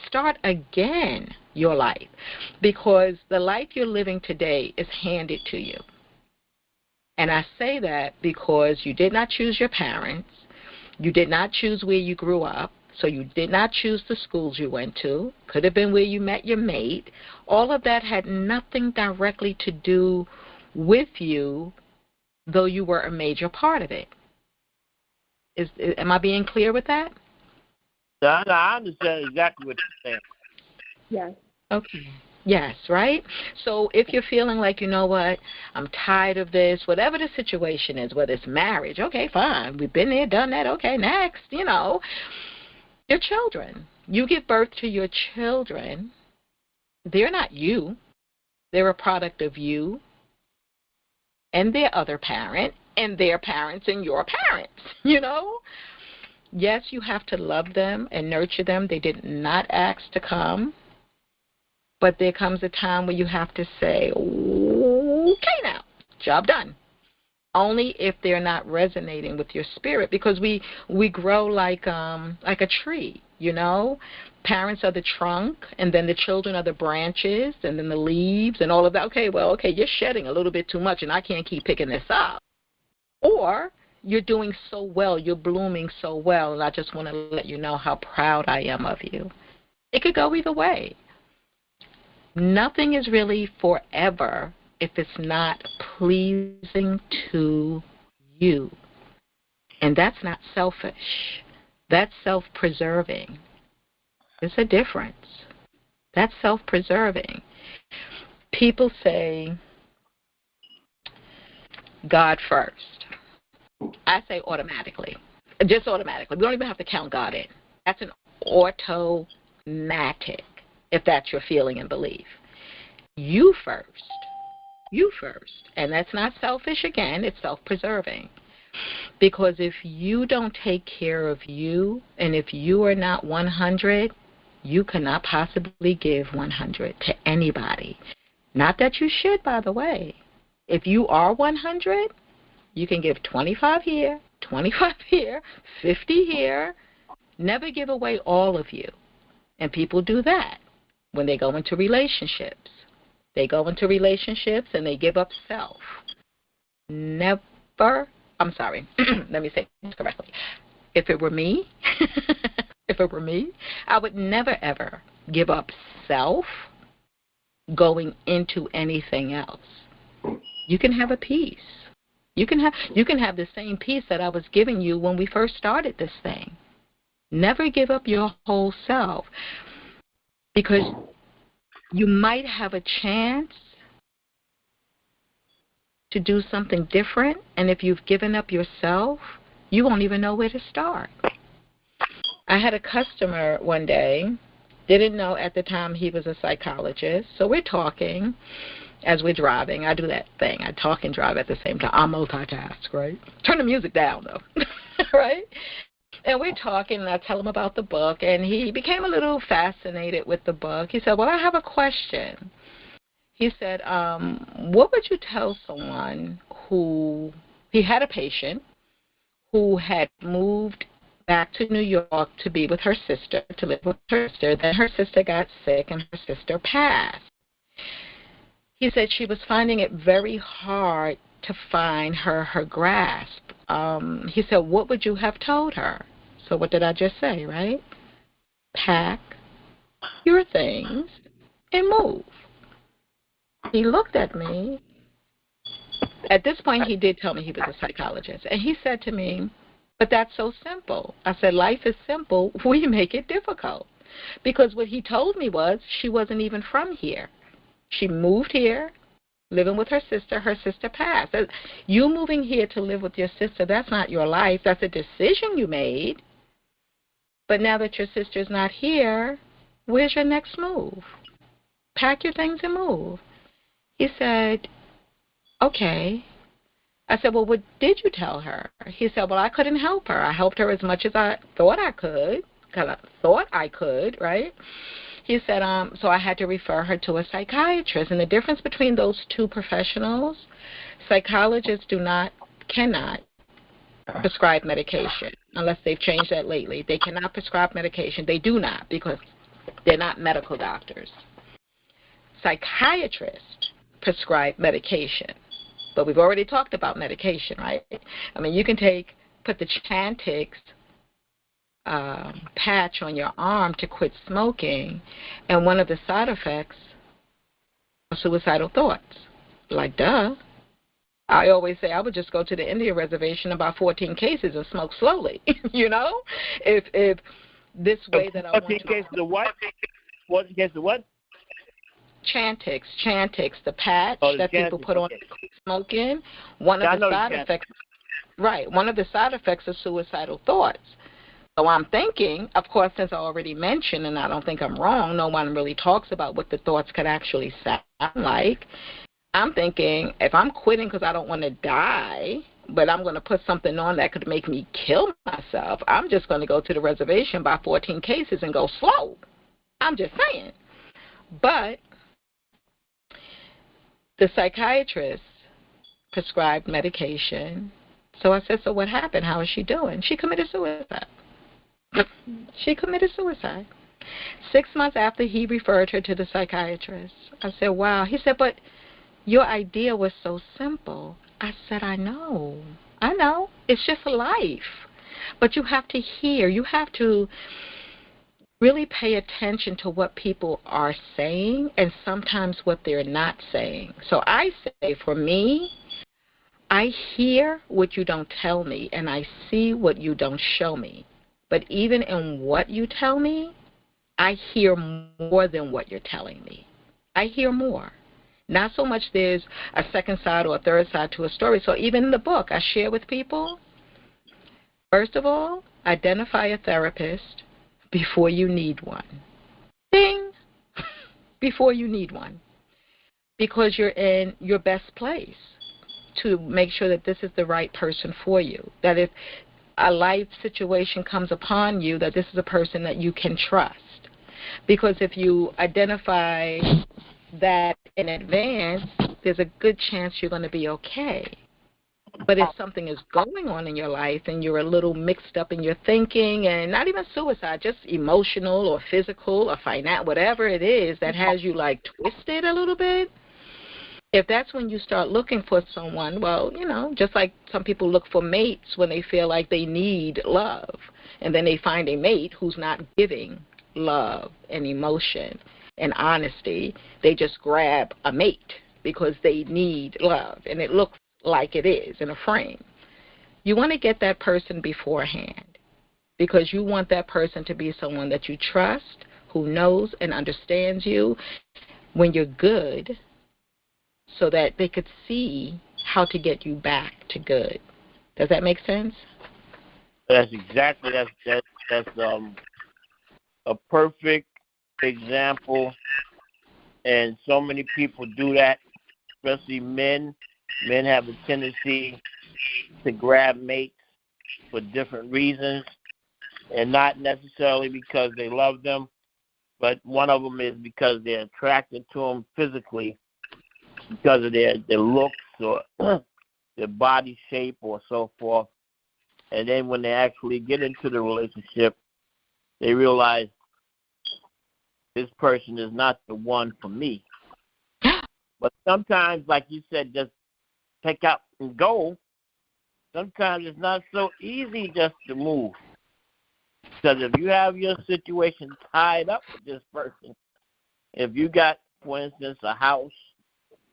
Start again your life, because the life you're living today is handed to you. And I say that because you did not choose your parents. You did not choose where you grew up. So you did not choose the schools you went to. Could have been where you met your mate. All of that had nothing directly to do with you, though you were a major part of it. Am I being clear with that? No, I understand exactly what you're saying. Yes. Okay. Yes, right? So if you're feeling like, you know what, I'm tired of this, whatever the situation is, whether it's marriage, okay, fine. We've been there, done that, okay, next, Your children. You give birth to your children. They're not you. They're a product of you and their other parent and their parents and your parents, Yes, you have to love them and nurture them. They did not ask to come. But there comes a time where you have to say, okay now, job done. Only if they're not resonating with your spirit, because we grow like a tree, Parents are the trunk, and then the children are the branches, and then the leaves and all of that. Okay, you're shedding a little bit too much, and I can't keep picking this up. Or you're doing so well, you're blooming so well, and I just want to let you know how proud I am of you. It could go either way. Nothing is really forever if it's not pleasing to you. And that's not selfish. That's self-preserving. There's a difference. That's self-preserving. People say, God first. I say automatically. Just automatically. We don't even have to count God in. That's an automatic, if that's your feeling and belief. You first. You first. And that's not selfish again, it's self-preserving. Because if you don't take care of you, and if you are not 100, you cannot possibly give 100 to anybody. Not that you should, by the way. If you are 100, you can give 25 here, 25 here, 50 here. Never give away all of you. And people do that when they go into relationships. They go into relationships and they give up self. Let me say this correctly. If it were me, I would never, ever give up self going into anything else. You can have a peace. You can have the same peace that I was giving you when we first started this thing. Never give up your whole self, because you might have a chance to do something different, and if you've given up yourself, you won't even know where to start. I had a customer one day, didn't know at the time he was a psychologist, so we're talking as we're driving. I do that thing. I talk and drive at the same time. I multitask, right? Turn the music down, though, right? And we're talking, and I tell him about the book, and he became a little fascinated with the book. He said, well, I have a question. He said, what would you tell someone he had a patient who had moved back to New York to be with her sister, to live with her sister. Then her sister got sick, and her sister passed. He said she was finding it very hard to find her grasp. He said, what would you have told her? So what did I just say, right? Pack your things and move. He looked at me. At this point, he did tell me he was a psychologist. And he said to me, but that's so simple. I said, life is simple. We make it difficult. Because what he told me was she wasn't even from here. She moved here, living with her sister. Her sister passed. You moving here to live with your sister, that's not your life. That's a decision you made. But now that your sister's not here, where's your next move? Pack your things and move. He said, okay. I said, well, what did you tell her? He said, well, I couldn't help her. I helped her as much as I thought I could, because I thought I could, right? He said, so I had to refer her to a psychiatrist. And the difference between those two professionals, psychologists cannot prescribe medication unless they've changed that lately. They cannot prescribe medication. They do not, because they're not medical doctors. Psychiatrists prescribe medication. But we've already talked about medication, right? I mean, you can put the Chantix patch on your arm to quit smoking, and one of the side effects are suicidal thoughts. Like, duh. I always say I would just go to the Indian reservation about 14 cases and smoke slowly, you know? If this way that I want to... 14 cases of what? 14 cases of what? Chantix, the patch that people put on smoking. One of the side effects, right? One of the side effects is suicidal thoughts. So I'm thinking, of course, since I already mentioned, and I don't think I'm wrong, no one really talks about what the thoughts could actually sound like. I'm thinking, if I'm quitting because I don't want to die, but I'm going to put something on that could make me kill myself, I'm just going to go to the reservation, buy 14 cases, and go slow. I'm just saying. But the psychiatrist prescribed medication. So I said, so what happened? How is she doing? She committed suicide. She committed suicide. 6 months after he referred her to the psychiatrist. I said, wow. He said, but your idea was so simple. I said, I know. It's just life. But you have to hear. You have to really pay attention to what people are saying and sometimes what they're not saying. So I say, for me, I hear what you don't tell me, and I see what you don't show me. But even in what you tell me, I hear more than what you're telling me. I hear more. Not so much there's a second side or a third side to a story. So even in the book, I share with people, first of all, identify a therapist before you need one. Ding! Before you need one. Because you're in your best place to make sure that this is the right person for you. That if a life situation comes upon you, that this is a person that you can trust. Because if you identify that in advance, there's a good chance you're going to be okay. But if something is going on in your life and you're a little mixed up in your thinking, and not even suicide, just emotional or physical or financial, whatever it is that has you like twisted a little bit, if that's when you start looking for someone, well, you know, just like some people look for mates when they feel like they need love, and then they find a mate who's not giving love and emotion and honesty, they just grab a mate because they need love, and it looks like it is in a frame. You want to get that person beforehand because you want that person to be someone that you trust, who knows and understands you when you're good, so that they could see how to get you back to good. Does that make sense? That's exactly, that's a perfect example, and so many people do that, especially men. Men have a tendency to grab mates for different reasons, and not necessarily because they love them, but one of them is because they're attracted to them physically because of their looks or their body shape or so forth. And then when they actually get into the relationship, they realize this person is not the one for me. But sometimes, like you said, just take out and go. Sometimes it's not so easy just to move. Because if you have your situation tied up with this person, if you got, for instance, a house,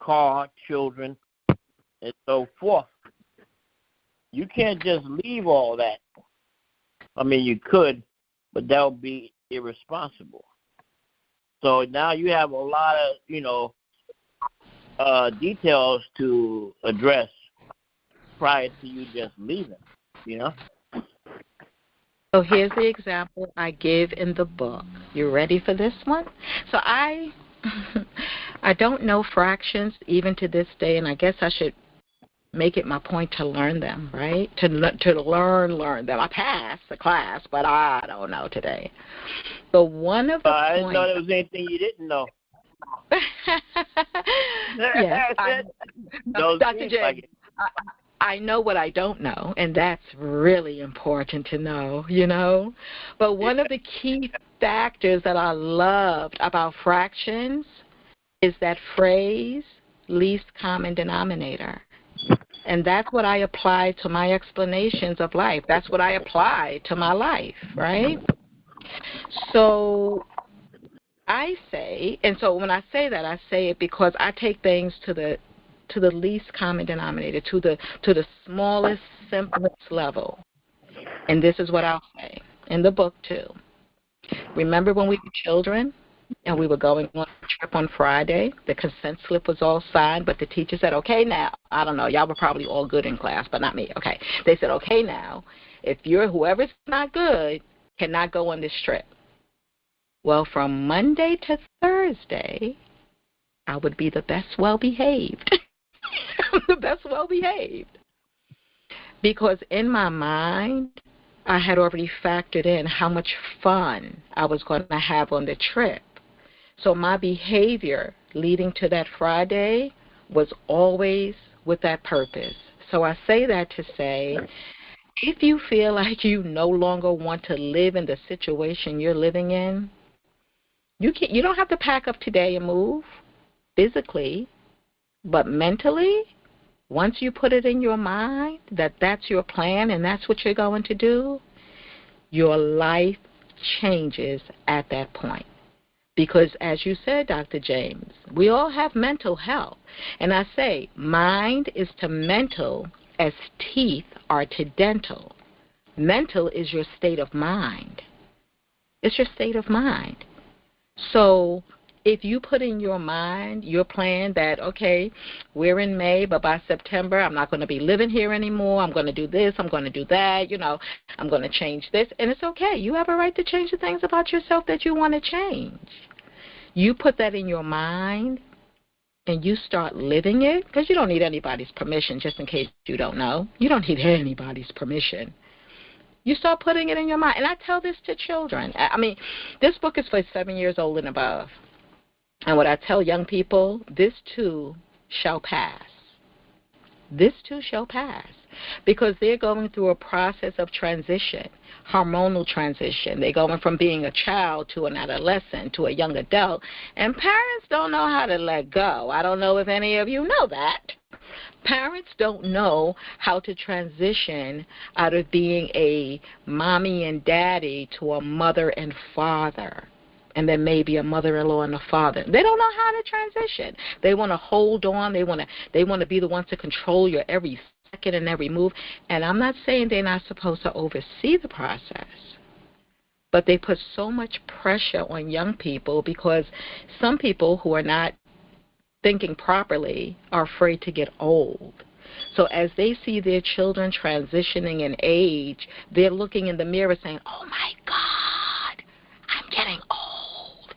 car, children, and so forth, you can't just leave all that. I mean, you could, but that would be irresponsible. So now you have a lot of, details to address prior to you just leaving, So here's the example I give in the book. You ready for this one? So I don't know fractions even to this day, and I guess I should make it my point to learn them, right? To learn them. I passed the class, but I don't know today. But one of the I points... didn't know there was anything you didn't know. Yes. Dr. J, like I know what I don't know, and that's really important to know, you know. But one of the key factors that I loved about fractions is that phrase, least common denominator. And that's what I apply to my explanations of life. That's what I apply to my life, right? So I say, and so when I say that, I say it because I take things to the least common denominator, to the smallest, simplest level. And this is what I'll say in the book too. Remember when we were children and we were going on a trip on Friday? The consent slip was all signed, but the teacher said, okay, now, I don't know, y'all were probably all good in class, but not me, okay. They said, okay, now, if whoever's not good cannot go on this trip. Well, from Monday to Thursday, I would be the best well-behaved. The best well-behaved. Because in my mind, I had already factored in how much fun I was going to have on the trip. So my behavior leading to that Friday was always with that purpose. So I say that to say, if you feel like you no longer want to live in the situation you're living in, you don't have to pack up today and move physically, but mentally, once you put it in your mind that that's your plan and that's what you're going to do, your life changes at that point. Because as you said, Dr. James, we all have mental health. And I say mind is to mental as teeth are to dental. Mental is your state of mind. It's your state of mind. So if you put in your mind, your plan that, okay, we're in May, but by September I'm not going to be living here anymore. I'm going to do this. I'm going to do that. You know, I'm going to change this. And it's okay. You have a right to change the things about yourself that you want to change. You put that in your mind and you start living it, because you don't need anybody's permission, just in case you don't know. You don't need anybody's permission. You start putting it in your mind. And I tell this to children. I mean, this book is for 7 years old and above. And what I tell young people, this too shall pass. This too shall pass. Because they're going through a process of transition, hormonal transition. They're going from being a child to an adolescent to a young adult. And parents don't know how to let go. I don't know if any of you know that. Parents don't know how to transition out of being a mommy and daddy to a mother and father, and then maybe a mother-in-law and a father. They don't know how to transition. They want to hold on. They want to be the ones to control your every second and every move. And I'm not saying they're not supposed to oversee the process, but they put so much pressure on young people because some people who are not thinking properly are afraid to get old. So as they see their children transitioning in age, they're looking in the mirror saying, oh, my God, I'm getting old.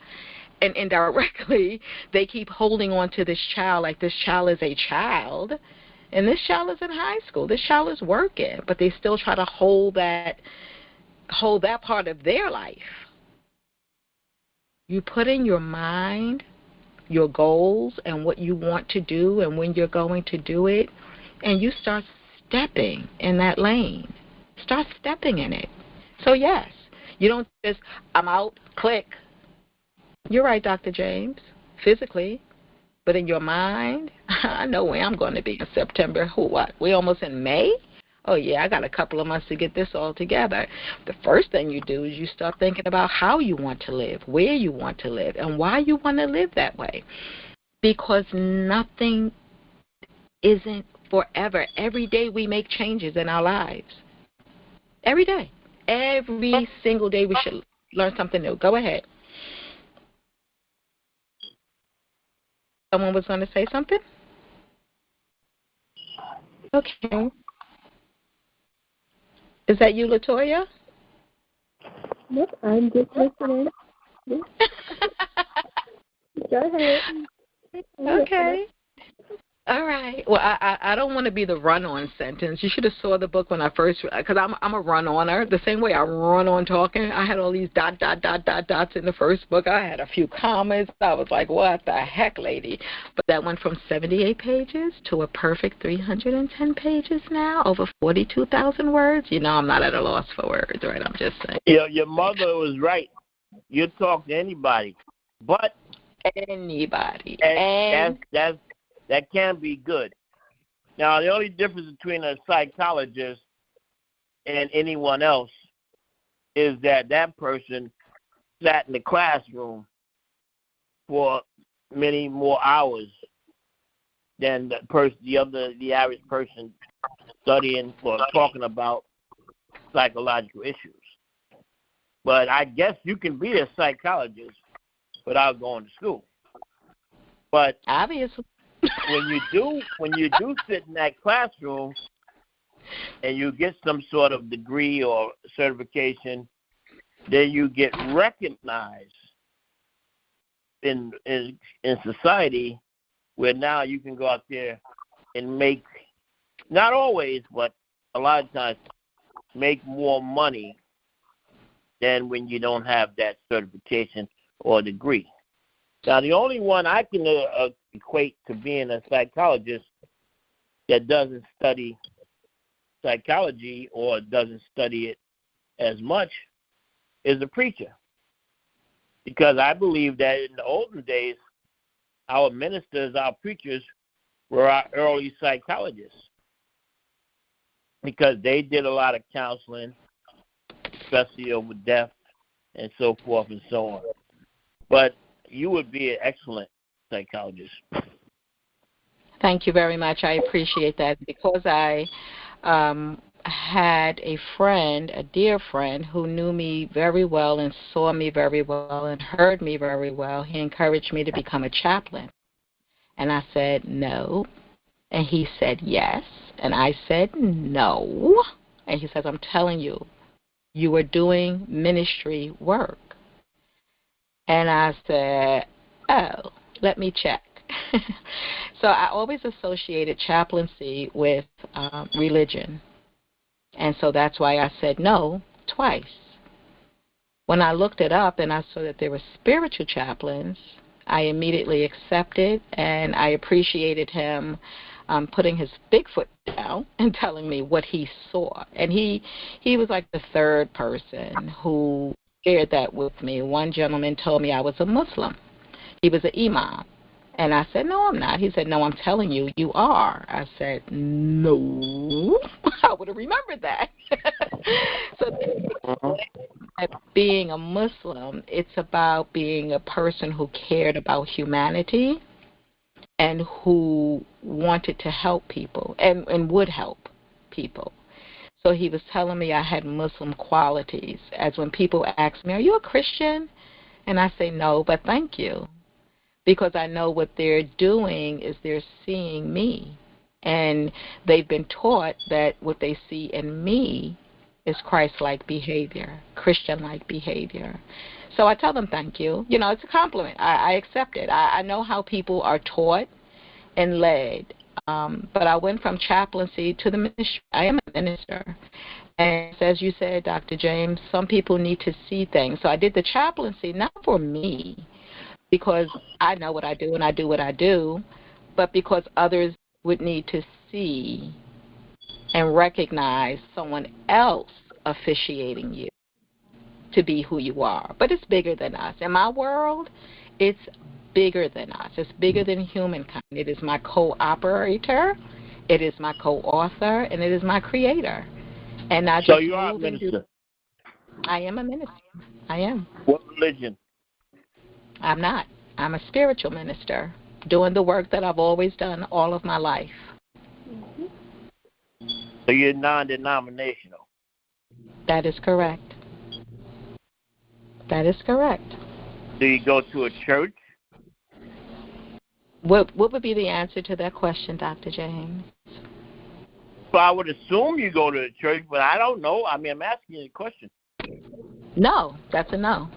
And indirectly, they keep holding on to this child like this child is a child. And this child is in high school. This child is working. But they still try to hold that part of their life. You put in your mind your goals and what you want to do and when you're going to do it, and you start stepping in that lane. Start stepping in it. So, yes, you don't just, I'm out, click. You're right, Dr. James, physically, but in your mind, I know where I'm going to be in September. What? We're almost in May? Oh, yeah, I got a couple of months to get this all together. The first thing you do is you start thinking about how you want to live, where you want to live, and why you want to live that way. Because nothing isn't forever. Every day we make changes in our lives. Every day. Every single day we should learn something new. Go ahead. Someone was going to say something? Okay. Is that you, LaToya? Nope, I'm just listening. Go ahead. Okay. All right. Well, I don't want to be the run-on sentence. You should have saw the book when I first, because I'm a run-oner. The same way I run on talking, I had all these dots in the first book. I had a few commas. I was like, what the heck, lady? But that went from 78 pages to a perfect 310 pages now, over 42,000 words. You know, I'm not at a loss for words, right? I'm just saying. Yeah, your mother was right. You talk to anybody, but anybody, and that can be good. Now, the only difference between a psychologist and anyone else is that that person sat in the classroom for many more hours than the average person studying or talking about psychological issues. But I guess you can be a psychologist without going to school. But obviously, when you do sit in that classroom and you get some sort of degree or certification, then you get recognized in society, where now you can go out there and make, not always, but a lot of times, make more money than when you don't have that certification or degree. Now, the only one I can equate to being a psychologist that doesn't study psychology or doesn't study it as much is a preacher. Because I believe that in the olden days, our ministers, our preachers, were our early psychologists. Because they did a lot of counseling, especially over death and so forth and so on. But you would be an excellent psychologist. Thank you very much. I appreciate that. Because I had a friend, a dear friend, who knew me very well and saw me very well and heard me very well. He encouraged me to become a chaplain. And I said no. And he said yes. And I said no. And he says, I'm telling you, you are doing ministry work. And I said, oh, let me check. So I always associated chaplaincy with religion. And so that's why I said no twice. When I looked it up and I saw that there were spiritual chaplains, I immediately accepted, and I appreciated him putting his big foot down and telling me what he saw. And he was like the third person who shared that with me. One gentleman told me I was a Muslim. He was an imam. And I said, no, I'm not. He said, no, I'm telling you, you are. I said, no. I would have remembered that. So being a Muslim, it's about being a person who cared about humanity and who wanted to help people and would help people. So he was telling me I had Muslim qualities. As when people ask me, are you a Christian? And I say, no, but thank you. Because I know what they're doing is they're seeing me. And they've been taught that what they see in me is Christ-like behavior, Christian-like behavior. So I tell them thank you. You know, it's a compliment. I accept it. I know how people are taught and led. But I went from chaplaincy to the ministry. I am a minister. And as you said, Dr. James, some people need to see things. So I did the chaplaincy not for me, because I know what I do and I do what I do, but because others would need to see and recognize someone else officiating you to be who you are. But it's bigger than us. In my world, it's bigger than us. It's bigger than humankind. It is my co-operator, it is my co-author, and it is my creator. And I just so you are a minister. I am a minister. I am. What religion? I'm not. I'm a spiritual minister, doing the work that I've always done all of my life. So you're non-denominational? That is correct. That is correct. Do you go to a church? What would be the answer to that question, Dr. James? Well, I would assume you go to a church, but I don't know. I mean, I'm asking you a question. No, that's a no.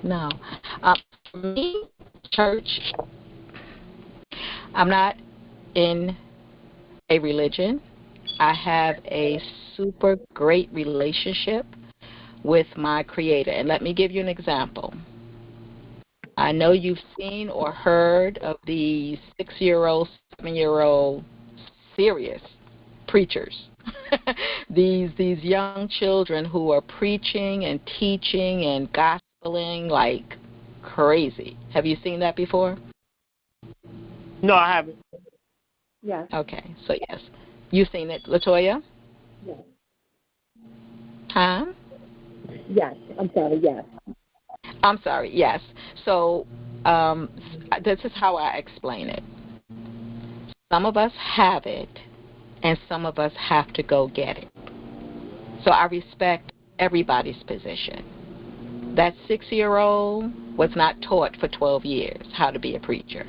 No. For me, church, I'm not in a religion. I have a super great relationship with my Creator. And let me give you an example. I know you've seen or heard of these 6-year-old, 7-year-old serious preachers. these young children who are preaching and teaching and gospeling like crazy. Have you seen that before? No, I haven't. Yes. Okay, so yes. You've seen it, Latoya? Yes. Huh? Yes. I'm sorry, yes. I'm sorry, yes. So this is how I explain it. Some of us have it, and some of us have to go get it. So I respect everybody's position. That 6-year-old was not taught for 12 years how to be a preacher.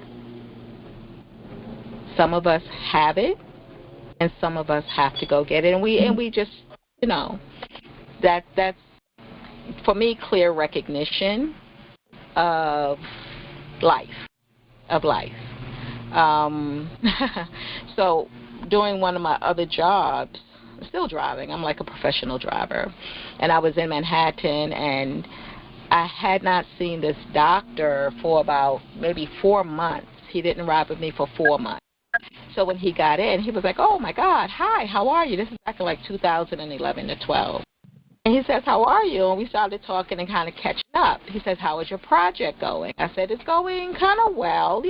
Some of us have it, and some of us have to go get it. And we just, that's for me clear recognition of life, So doing one of my other jobs, still driving, I'm like a professional driver, and I was in Manhattan, and I had not seen this doctor for about maybe 4 months. He didn't ride with me for 4 months. So when he got in, he was like, oh, my God, hi, how are you? This is back in like 2011 to 12. And he says, how are you? And we started talking and kind of catching up. He says, how is your project going? I said, it's going kind of well,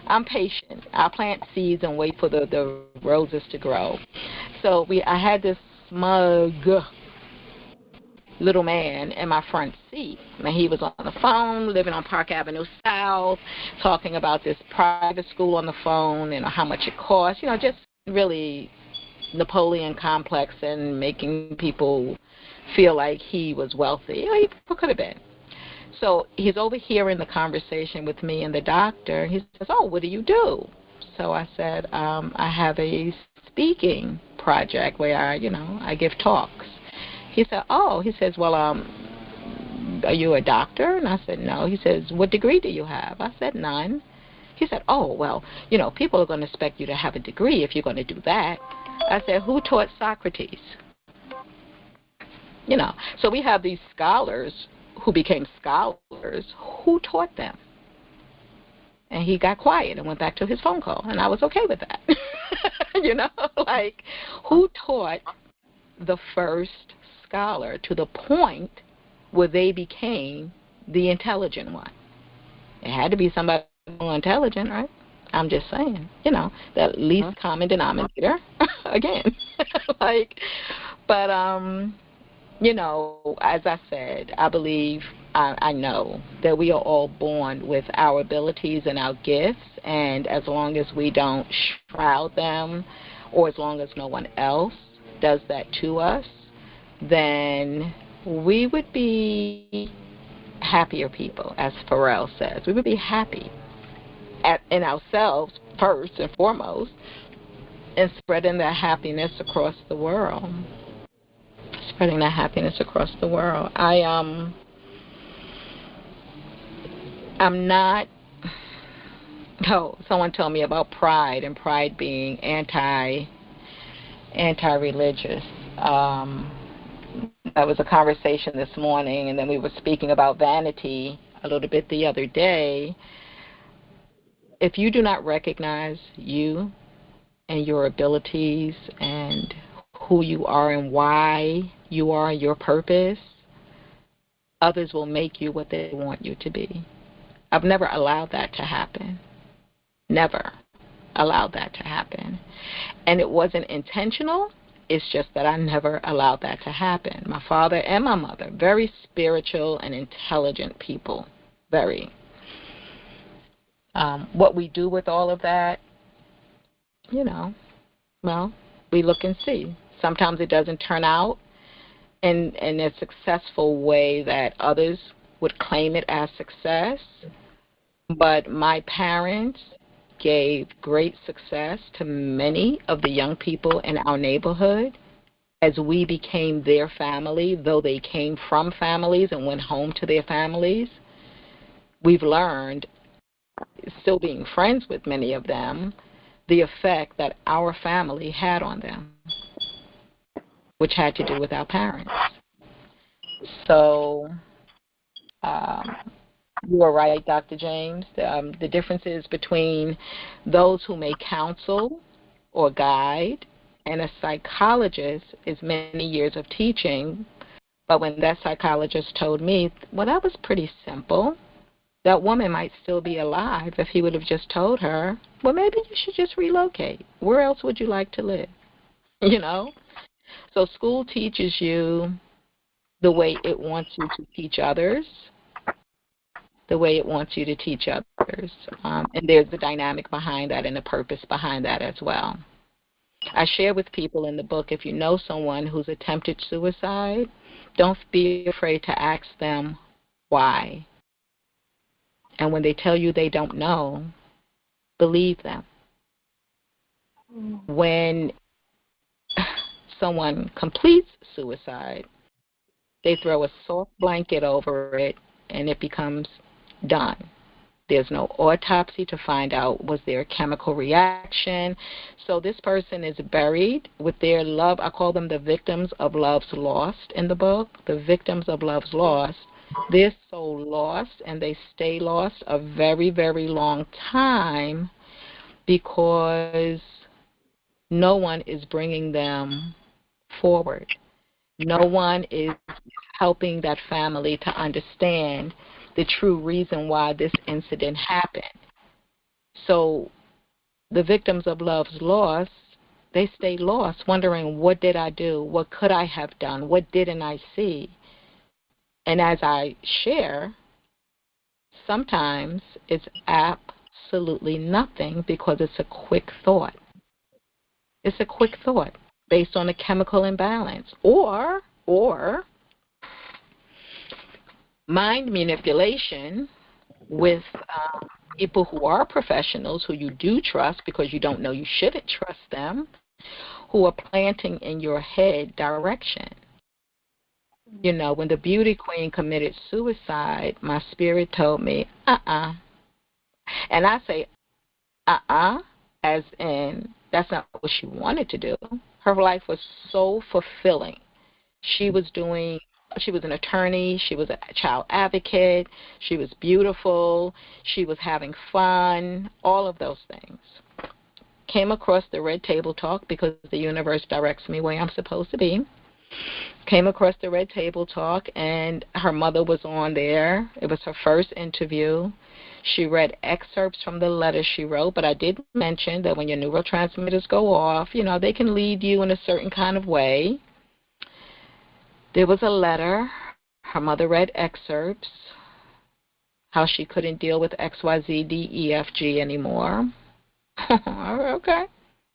I'm patient. I plant seeds and wait for the roses to grow. So I had this smug little man in my front seat. And he was on the phone, living on Park Avenue South, talking about this private school on the phone and how much it costs, just really Napoleon complex and making people feel like he was wealthy. He could have been. So he's overhearing the conversation with me and the doctor. He says, oh, what do you do? So I said, I have a speaking project where I give talks. He said, oh, he says, well, are you a doctor? And I said, no. He says, what degree do you have? I said, none. He said, oh, well, people are going to expect you to have a degree if you're going to do that. I said, who taught Socrates? So we have these scholars who became scholars. Who taught them? And he got quiet and went back to his phone call, and I was okay with that. Who taught the first scholar to the point where they became the intelligent one? It had to be somebody more intelligent, right? I'm just saying, the least common denominator, again. But as I said, I believe, I know that we are all born with our abilities and our gifts, and as long as we don't shroud them, or as long as no one else does that to us, then we would be happier people, as Pharrell says. We would be happy in ourselves first and foremost, and spreading that happiness across the world. Spreading that happiness across the world. I'm not. Oh, someone told me about pride, and pride being anti-religious. That was a conversation this morning, and then we were speaking about vanity a little bit the other day. If you do not recognize you and your abilities and who you are and why you are, your purpose, others will make you what they want you to be. I've never allowed that to happen. Never allowed that to happen. And it wasn't intentional. It's just that I never allowed that to happen. My father and my mother, very spiritual and intelligent people. Very. What we do with all of that, well, we look and see. Sometimes it doesn't turn out in a successful way that others would claim it as success. But my parents gave great success to many of the young people in our neighborhood as we became their family, though they came from families and went home to their families. We've learned, still being friends with many of them, the effect that our family had on them, which had to do with our parents. So you are right, Dr. James. The differences between those who may counsel or guide and a psychologist is many years of teaching. But when that psychologist told me, well, that was pretty simple. That woman might still be alive if he would have just told her, well, maybe you should just relocate. Where else would you like to live? You know? So school teaches you the way it wants you to teach others, the way it wants you to teach others. And there's a dynamic behind that and a purpose behind that as well. I share with people in the book, if you know someone who's attempted suicide, don't be afraid to ask them why. And when they tell you they don't know, believe them. When someone completes suicide, they throw a soft blanket over it and it becomes done. There's no autopsy to find out was there a chemical reaction. So this person is buried with their love. I call them the victims of love's lost in the book, the victims of love's lost. They're so lost and they stay lost a very, very long time because no one is bringing them forward. No one is helping that family to understand the true reason why this incident happened. So the victims of love's loss, they stay lost, wondering, what did I do? What could I have done? What didn't I see? And as I share, sometimes it's absolutely nothing because it's a quick thought. It's a quick thought based on a chemical imbalance or mind manipulation with people who are professionals who you do trust because you don't know you shouldn't trust them, who are planting in your head direction. You know, when the beauty queen committed suicide, my spirit told me, And I say, as in, that's not what she wanted to do. Her life was so fulfilling. She was an attorney, she was a child advocate, she was beautiful, she was having fun, all of those things. Came across the Red Table Talk because the universe directs me where I'm supposed to be. Came across the Red Table Talk, and her mother was on there. It was her first interview. She read excerpts from the letters she wrote, but I did mention that when your neurotransmitters go off, you know, they can lead you in a certain kind of way. There was a letter. Her mother read excerpts, how she couldn't deal with X, Y, Z, D, E, F, G anymore. Okay.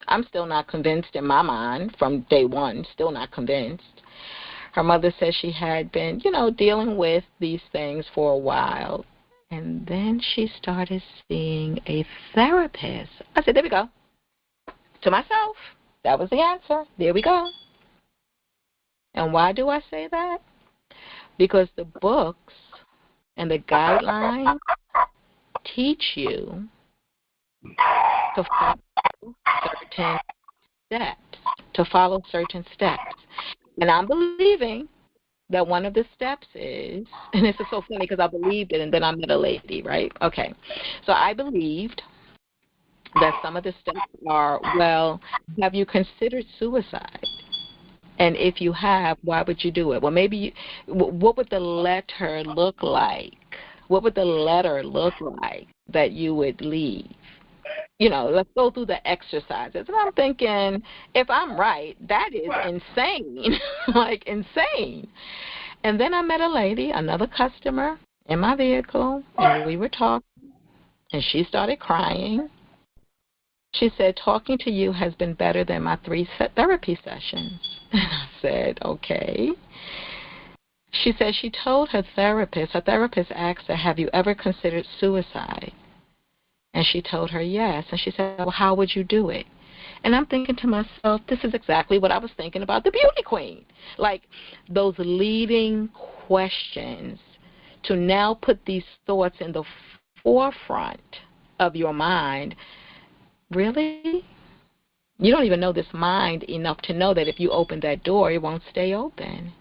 I'm still not convinced in my mind from day one, still not convinced. Her mother said she had been, you know, dealing with these things for a while. And then she started seeing a therapist. I said, there we go. To myself, that was the answer. There we go. And why do I say that? Because the books and the guidelines teach you to follow certain steps. And I'm believing that one of the steps is, and this is so funny because I believed it and then I met a lady, right? Okay. So I believed that some of the steps are, well, have you considered suicide? And if you have, why would you do it? Well, maybe what would the letter look like? What would the letter look like that you would leave? You know, let's go through the exercises. And I'm thinking, if I'm right, that is insane, like insane. And then I met a lady, another customer, in my vehicle, and we were talking, and she started crying. She said, talking to you has been better than my 3 therapy sessions. And I said, okay. She said she told her therapist asked her, have you ever considered suicide? And she told her yes. And she said, well, how would you do it? And I'm thinking to myself, this is exactly what I was thinking about the beauty queen. Like those leading questions to now put these thoughts in the forefront of your mind really? You don't even know this mind enough to know that if you open that door, it won't stay open.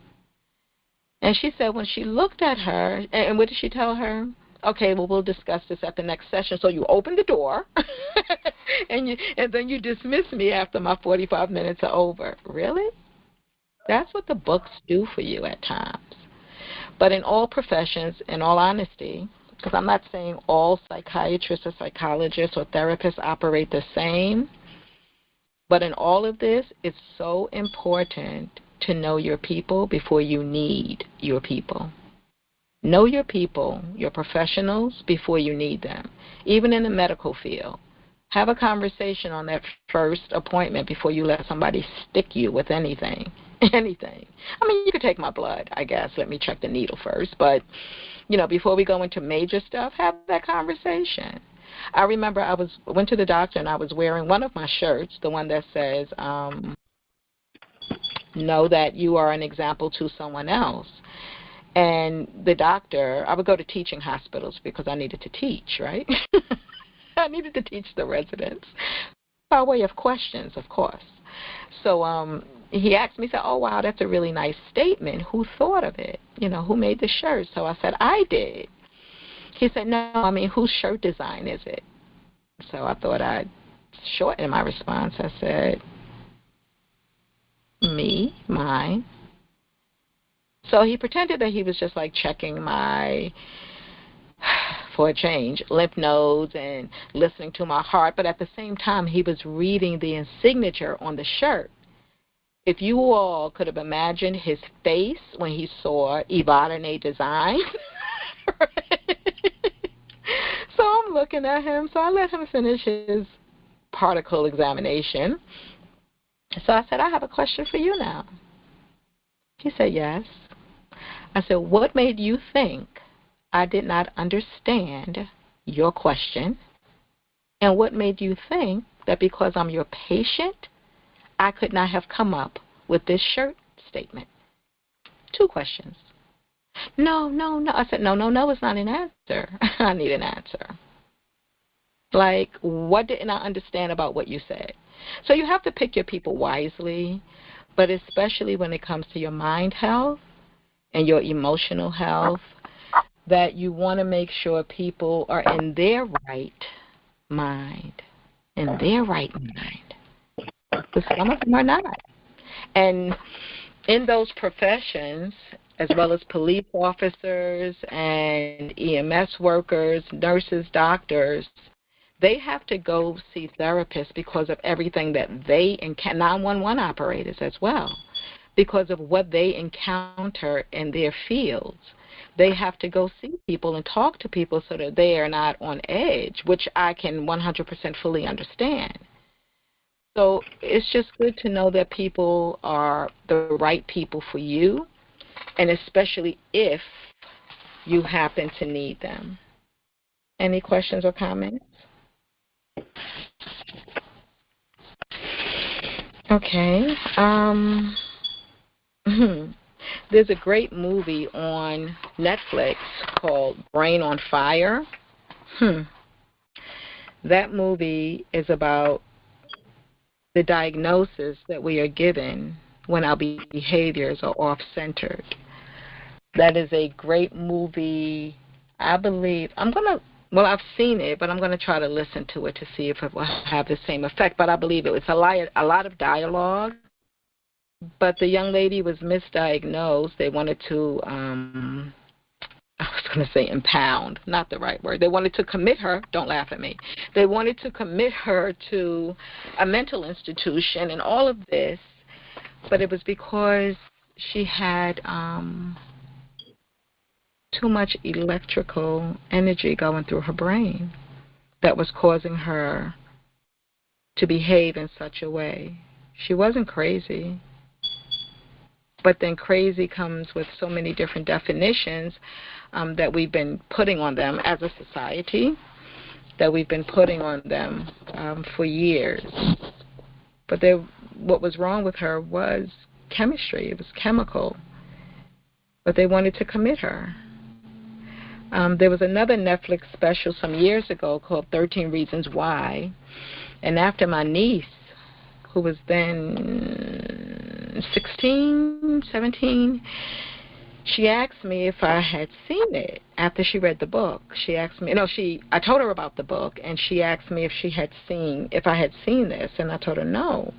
And she said when she looked at her, and what did she tell her? Okay, well, we'll discuss this at the next session. So you open the door, and then you dismiss me after my 45 minutes are over. Really? That's what the books do for you at times. But in all professions, in all honesty, because I'm not saying all psychiatrists or psychologists or therapists operate the same, but in all of this, it's so important to know your people before you need your people. Know your people, your professionals, before you need them, even in the medical field. Have a conversation on that first appointment before you let somebody stick you with anything. Anything. I mean, you could take my blood, I guess. Let me check the needle first. But, before we go into major stuff, have that conversation. I remember I went to the doctor and I was wearing one of my shirts, the one that says, know that you are an example to someone else. And the doctor, I would go to teaching hospitals because I needed to teach, right? I needed to teach the residents by way of questions, of course. So he asked me, he said, oh, wow, that's a really nice statement. Who thought of it? Who made the shirt? So I said, I did. He said, no, I mean, whose shirt design is it? So I thought I'd shorten my response. I said, me, mine. So he pretended that he was just like checking my, for a change, lymph nodes and listening to my heart. But at the same time, he was reading the signature on the shirt. If you all could have imagined his face when he saw Evadyne design. So I'm looking at him. So I let him finish his particle examination. So I said, I have a question for you now. He said, yes. I said, what made you think I did not understand your question? And what made you think that because I'm your patient, I could not have come up with this shirt statement? 2 questions. No. I said, no is not an answer. I need an answer. Like, what didn't I understand about what you said? So you have to pick your people wisely, but especially when it comes to your mind health and your emotional health, that you want to make sure people are in their right mind. In their right mind. Because some of them are not. And in those professions, as well as police officers and EMS workers, nurses, doctors, they have to go see therapists because of everything that they encounter, 911 operators as well, because of what they encounter in their fields. They have to go see people and talk to people so that they are not on edge, which I can 100% fully understand. So it's just good to know that people are the right people for you, and especially if you happen to need them. Any questions or comments? Okay. There's a great movie on Netflix called Brain on Fire. That movie is about the diagnosis that we are given when our behaviors are off-centered. That is a great movie. I believe I've seen it, but I'm going to try to listen to it to see if it will have the same effect. But I believe it was a lot of dialogue. But the young lady was misdiagnosed. They wanted to, I was going to say impound, not the right word. They wanted to commit her. Don't laugh at me. They wanted to commit her to a mental institution and all of this. But it was because she had too much electrical energy going through her brain that was causing her to behave in such a way. She wasn't crazy, but then crazy comes with so many different definitions that we've been putting on them as a society, that we've been putting on them for years. But what was wrong with her was chemistry. It was chemical. But they wanted to commit her. There was another Netflix special some years ago called 13 Reasons Why, And after my niece, who was then 16, 17, she asked me if I had seen it after she read the book. She asked me, I told her about the book, and she asked me if I had seen this, and I told her no.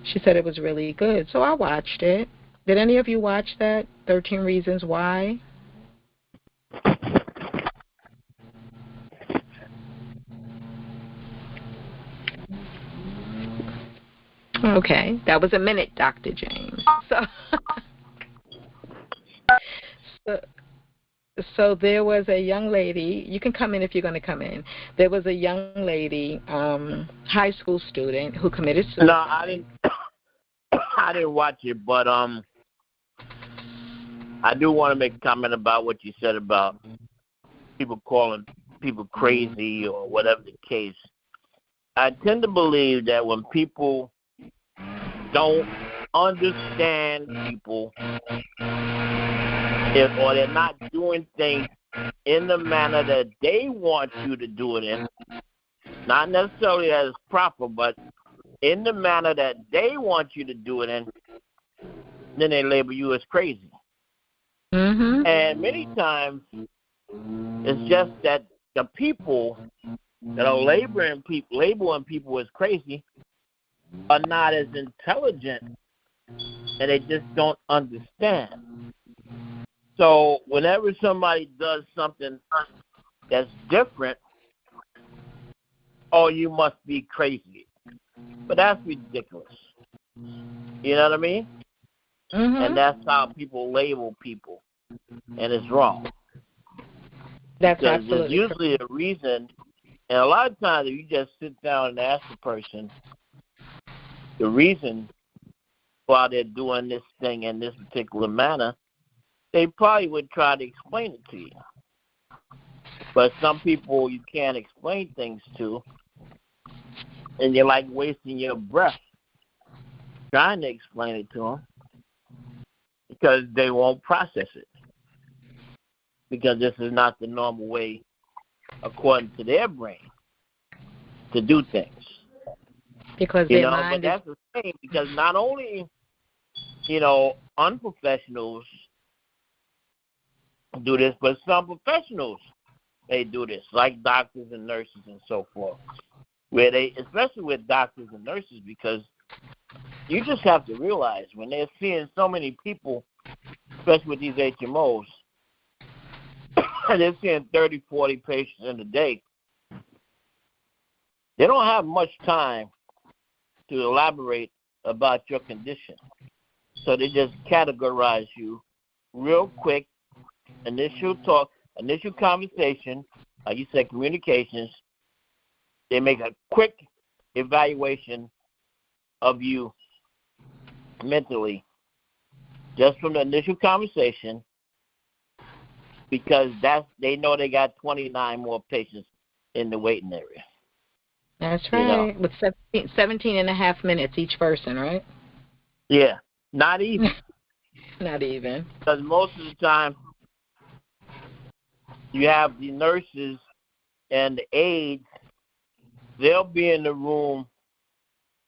She said it was really good, so I watched it. Did any of you watch that, 13 Reasons Why? Okay, that was a minute, Dr. James. So there was a young lady. You can come in if you're going to come in. There was a young lady, high school student, who committed suicide. No, I didn't. I didn't watch it, but I do want to make a comment about what you said about people calling people crazy or whatever the case. I tend to believe that when people don't understand people, or they're not doing things in the manner that they want you to do it in, not necessarily as proper, but in the manner that they want you to do it in, then they label you as crazy. Mm-hmm. And many times, it's just that the people that are labeling people as crazy are not as intelligent, and they just don't understand. So whenever somebody does something that's different, oh, you must be crazy. But that's ridiculous. You know what I mean? Mm-hmm. And that's how people label people, and it's wrong. That's because absolutely there's usually a reason, and a lot of times if you just sit down and ask the person the reason why they're doing this thing in this particular manner, they probably would try to explain it to you. But some people you can't explain things to, and you're like wasting your breath trying to explain it to them because they won't process it. Because this is not the normal way, according to their brain, to do things. Because you their know, mind but that's the thing, because not only, unprofessionals do this, but some professionals, they do this, like doctors and nurses and so forth, where they, especially with doctors and nurses, because you just have to realize when they're seeing so many people, especially with these HMOs, they're seeing 30, 40 patients in a day. They don't have much time to elaborate about your condition. So they just categorize you real quick, initial conversation, like you said, communications. They make a quick evaluation of you mentally just from the initial conversation, because they know they got 29 more patients in the waiting area. That's right. With 17 and a half minutes each person, right? Yeah, not even. Not even. Because most of the time, you have the nurses and the aides, they'll be in the room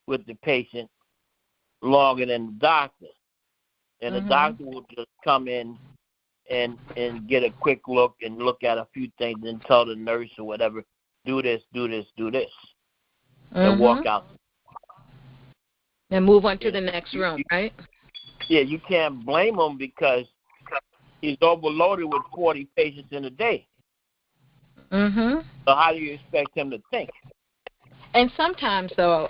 with the patient longer than the doctor. And the doctor will just come in and get a quick look and look at a few things and tell the nurse or whatever, do this, do this, do this, and walk out. And move on to the next room, right? Yeah, you can't blame him because he's overloaded with 40 patients in a day. So how do you expect him to think? And sometimes, though,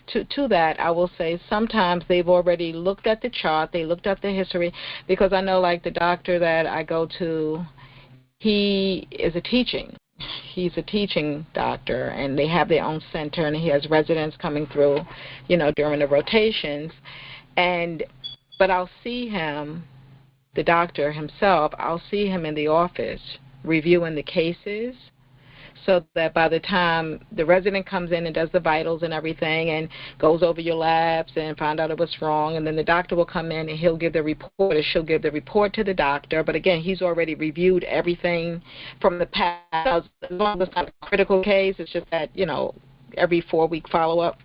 to that, I will say sometimes they've already looked at the chart, they looked at the history, because I know, like, the doctor that I go to, he's a teaching doctor, and they have their own center, and he has residents coming through, during the rotations. But I'll see him, the doctor himself, I'll see him in the office reviewing the cases, so that by the time the resident comes in and does the vitals and everything and goes over your labs and find out what's wrong, and then the doctor will come in and he'll give the report, or she'll give the report to the doctor. But again, he's already reviewed everything from the past. As long as it's not a critical case, it's just that, every 4-week follow-up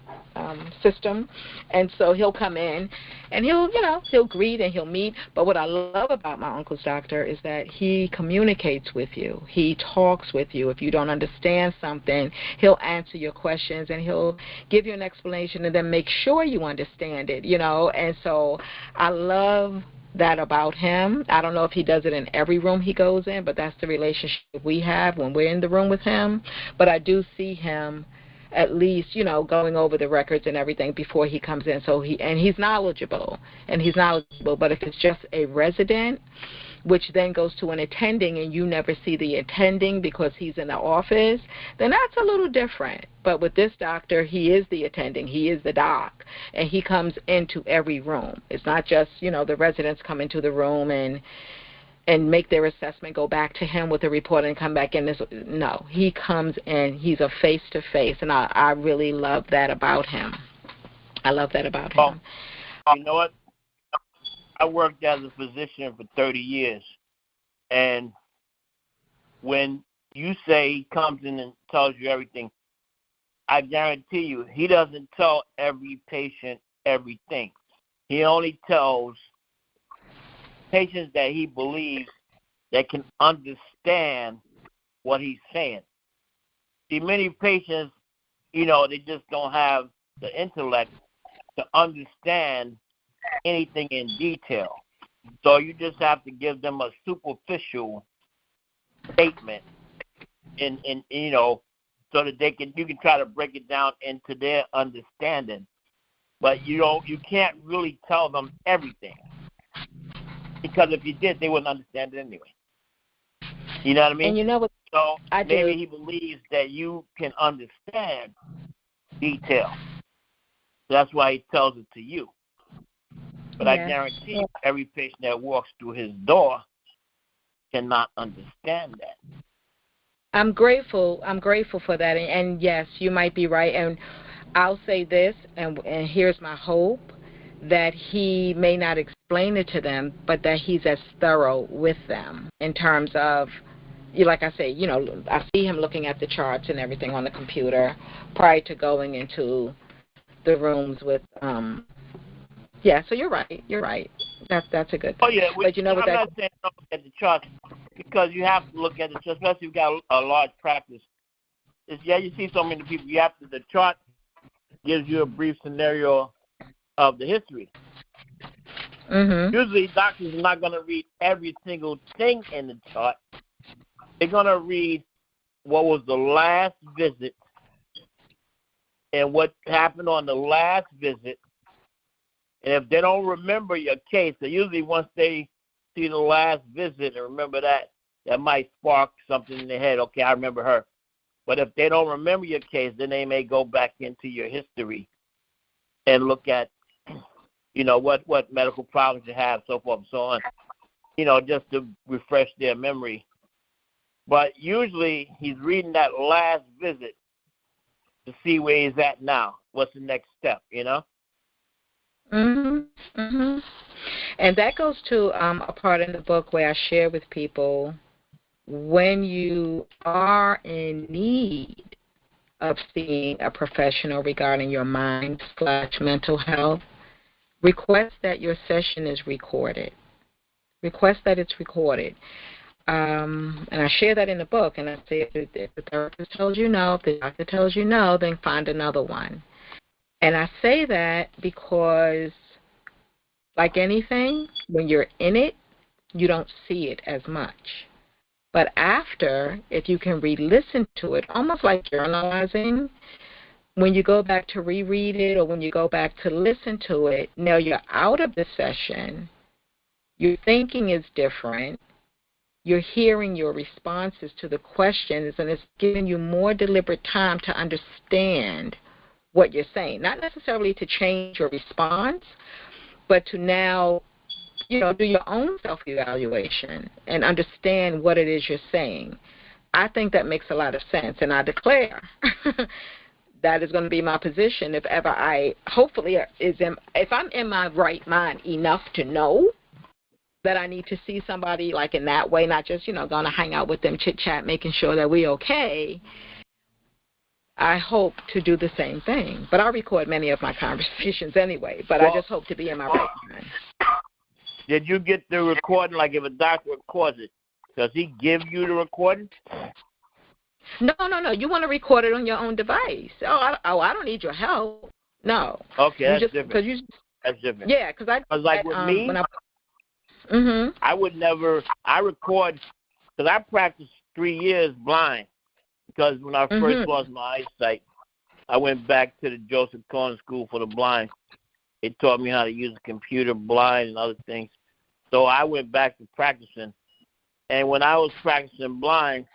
system. And so he'll come in and he'll greet and he'll meet. But what I love about my uncle's doctor is that he communicates with you. He talks with you. If you don't understand something, he'll answer your questions and he'll give you an explanation and then make sure you understand it, And so I love that about him. I don't know if he does it in every room he goes in, but that's the relationship we have when we're in the room with him. But I do see him at least, going over the records and everything before he comes in. So he's knowledgeable, But if it's just a resident, which then goes to an attending, and you never see the attending because he's in the office, then that's a little different. But with this doctor, he is the attending, he is the doc, and he comes into every room. It's not just, the residents come into the room and make their assessment, go back to him with a report and come back in. No, he comes in, he's a face-to-face, and I really love that about him. I love that about him. You know what? I worked as a physician for 30 years, and when you say he comes in and tells you everything, I guarantee you he doesn't tell every patient everything. He only tells patients that he believes that can understand what he's saying. See, many patients, they just don't have the intellect to understand anything in detail. So you just have to give them a superficial statement in so that you can try to break it down into their understanding. But you can't really tell them everything. Because if you did, they wouldn't understand it anyway. You know what I mean? And you know what? So I maybe do. he believes that you can understand detail. That's why he tells it to you. But yes. I guarantee you, every patient that walks through his door cannot understand that. I'm grateful for that. And yes, you might be right. And I'll say this, and here's my hope, that he may not explain it to them, but that he's as thorough with them in terms of, like I say, I see him looking at the charts and everything on the computer prior to going into the rooms with, so you're right. That's a good thing. Oh, yeah. But I'm not saying don't look at the charts, because you have to look at the charts, especially if you've got a large practice. You see so many people, the chart gives you a brief scenario of the history. Mm-hmm. Usually doctors are not going to read every single thing in the chart. They're going to read what was the last visit and what happened on the last visit. And if they don't remember your case, so usually once they see the last visit and remember that might spark something in their head. Okay, I remember her. But if they don't remember your case, then they may go back into your history and look at what medical problems you have, so forth and so on, just to refresh their memory. But usually he's reading that last visit to see where he's at now. What's the next step, Mhm. Mhm. And that goes to a part in the book where I share with people, when you are in need of seeing a professional regarding your mind/mental health, request that your session is recorded. Request that it's recorded. And I share that in the book, and I say if the therapist tells you no, if the doctor tells you no, then find another one. And I say that because, like anything, when you're in it, you don't see it as much. But after, if you can re-listen to it, almost like journalizing, when you go back to reread it or when you go back to listen to it, now you're out of the session, your thinking is different, you're hearing your responses to the questions, and it's giving you more deliberate time to understand what you're saying. Not necessarily to change your response, but to now, do your own self-evaluation and understand what it is you're saying. I think that makes a lot of sense, and I declare that is going to be my position if ever if I'm in my right mind enough to know that I need to see somebody like in that way, not just, going to hang out with them, chit-chat, making sure that we're okay. I hope to do the same thing. But I record many of my conversations anyway. But I just hope to be in my right mind. Did you get the recording, like if a doctor records it, does he give you the recording? No. You want to record it on your own device. I don't need your help. No. Okay, that's different. That's different. Yeah, because like with me, I would never. I record because I practiced 3 years blind. Because when I first lost my eyesight, I went back to the Joseph Cohen School for the Blind. They taught me how to use a computer blind and other things. So I went back to practicing. And when I was practicing blind,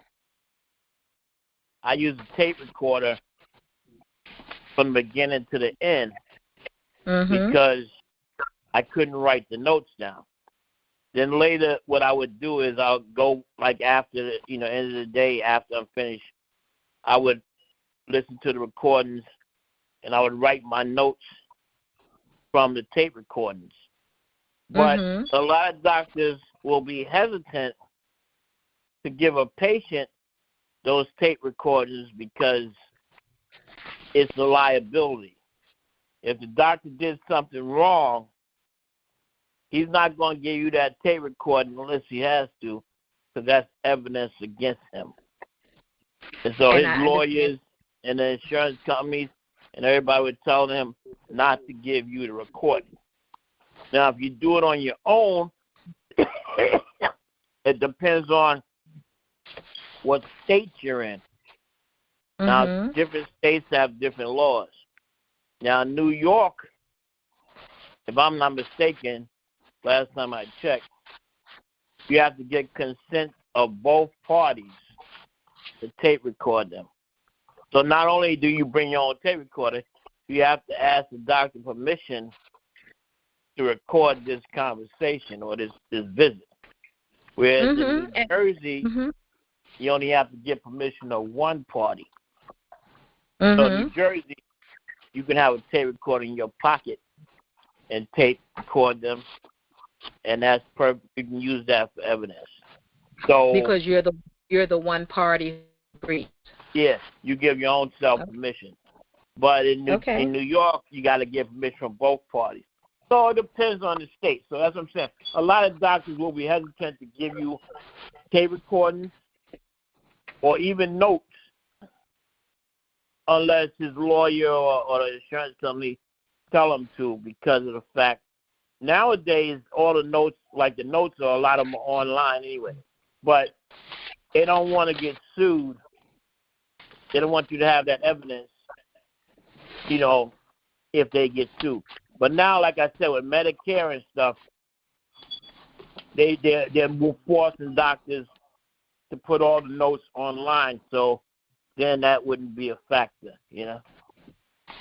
I used a tape recorder from the beginning to the end because I couldn't write the notes down. Then later, what I would do is I'll go, like after the end of the day, after I'm finished, I would listen to the recordings and I would write my notes from the tape recordings. But a lot of doctors will be hesitant to give a patient those tape recordings because it's a liability. If the doctor did something wrong, he's not going to give you that tape recording unless he has to, because that's evidence against him. And so his lawyers and the insurance companies and everybody would tell him not to give you the recording. Now, if you do it on your own, it depends on what state you're in. Now, different states have different laws. Now, New York, if I'm not mistaken, last time I checked, you have to get consent of both parties to tape record them. So not only do you bring your own tape recorder, you have to ask the doctor permission to record this conversation or this visit. Whereas in New Jersey, you only have to get permission of one party. So in New Jersey, you can have a tape recorder in your pocket and tape record them, and that's perfect. You can use that for evidence. So because you're the one party who agrees. Yes, you give your own self permission. But in New York, you got to get permission from both parties. So it depends on the state. So that's what I'm saying. A lot of doctors will be hesitant to give you tape recordings or even notes unless his lawyer or the insurance company tell him to, because of the fact nowadays all the notes, like the notes, a lot of them are online anyway. But they don't want to get sued. They don't want you to have that evidence, if they get sued. But now, like I said, with Medicare and stuff, they're forcing doctors to put all the notes online, so then that wouldn't be a factor,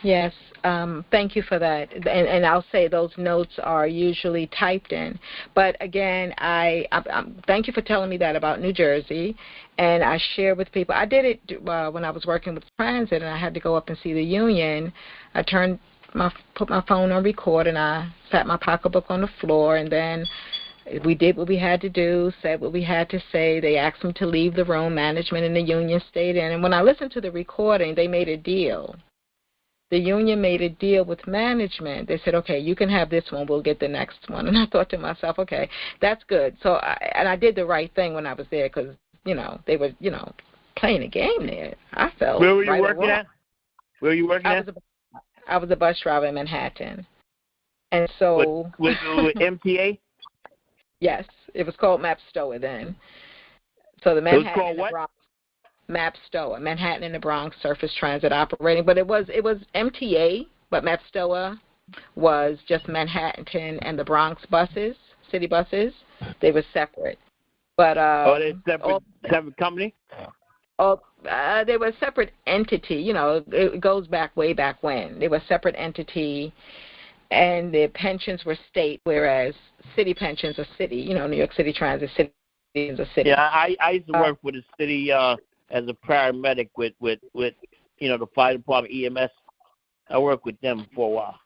Yes, thank you for that. And I'll say those notes are usually typed in. But again, I thank you for telling me that about New Jersey. And I share with people. I did it when I was working with transit, and I had to go up and see the union. I put my phone on record, and I sat my pocketbook on the floor, and then we did what we had to do, said what we had to say. They asked me to leave the room. Management and the union stayed in. And when I listened to the recording, they made a deal. The union made a deal with management. They said, okay, you can have this one. We'll get the next one. And I thought to myself, okay, that's good. So I did the right thing when I was there because, they were, playing a game there. I felt Where were you working at? Where were you working at? I was a bus driver in Manhattan. And so... With MTA? Yes. It was called MAPSTOA then. So the Manhattan... It was called what? MAPSTOA, Manhattan and the Bronx Surface Transit Operating. But it was MTA, but MAPSTOA was just Manhattan and the Bronx buses, city buses. They were separate. But they separate company? They were a separate entity. It goes way back when. They were a separate entity, and their pensions were state, whereas city pensions are city. New York City Transit, city is a city. Yeah, I used to work with the city as a paramedic with the fire department, EMS. I worked with them for a while.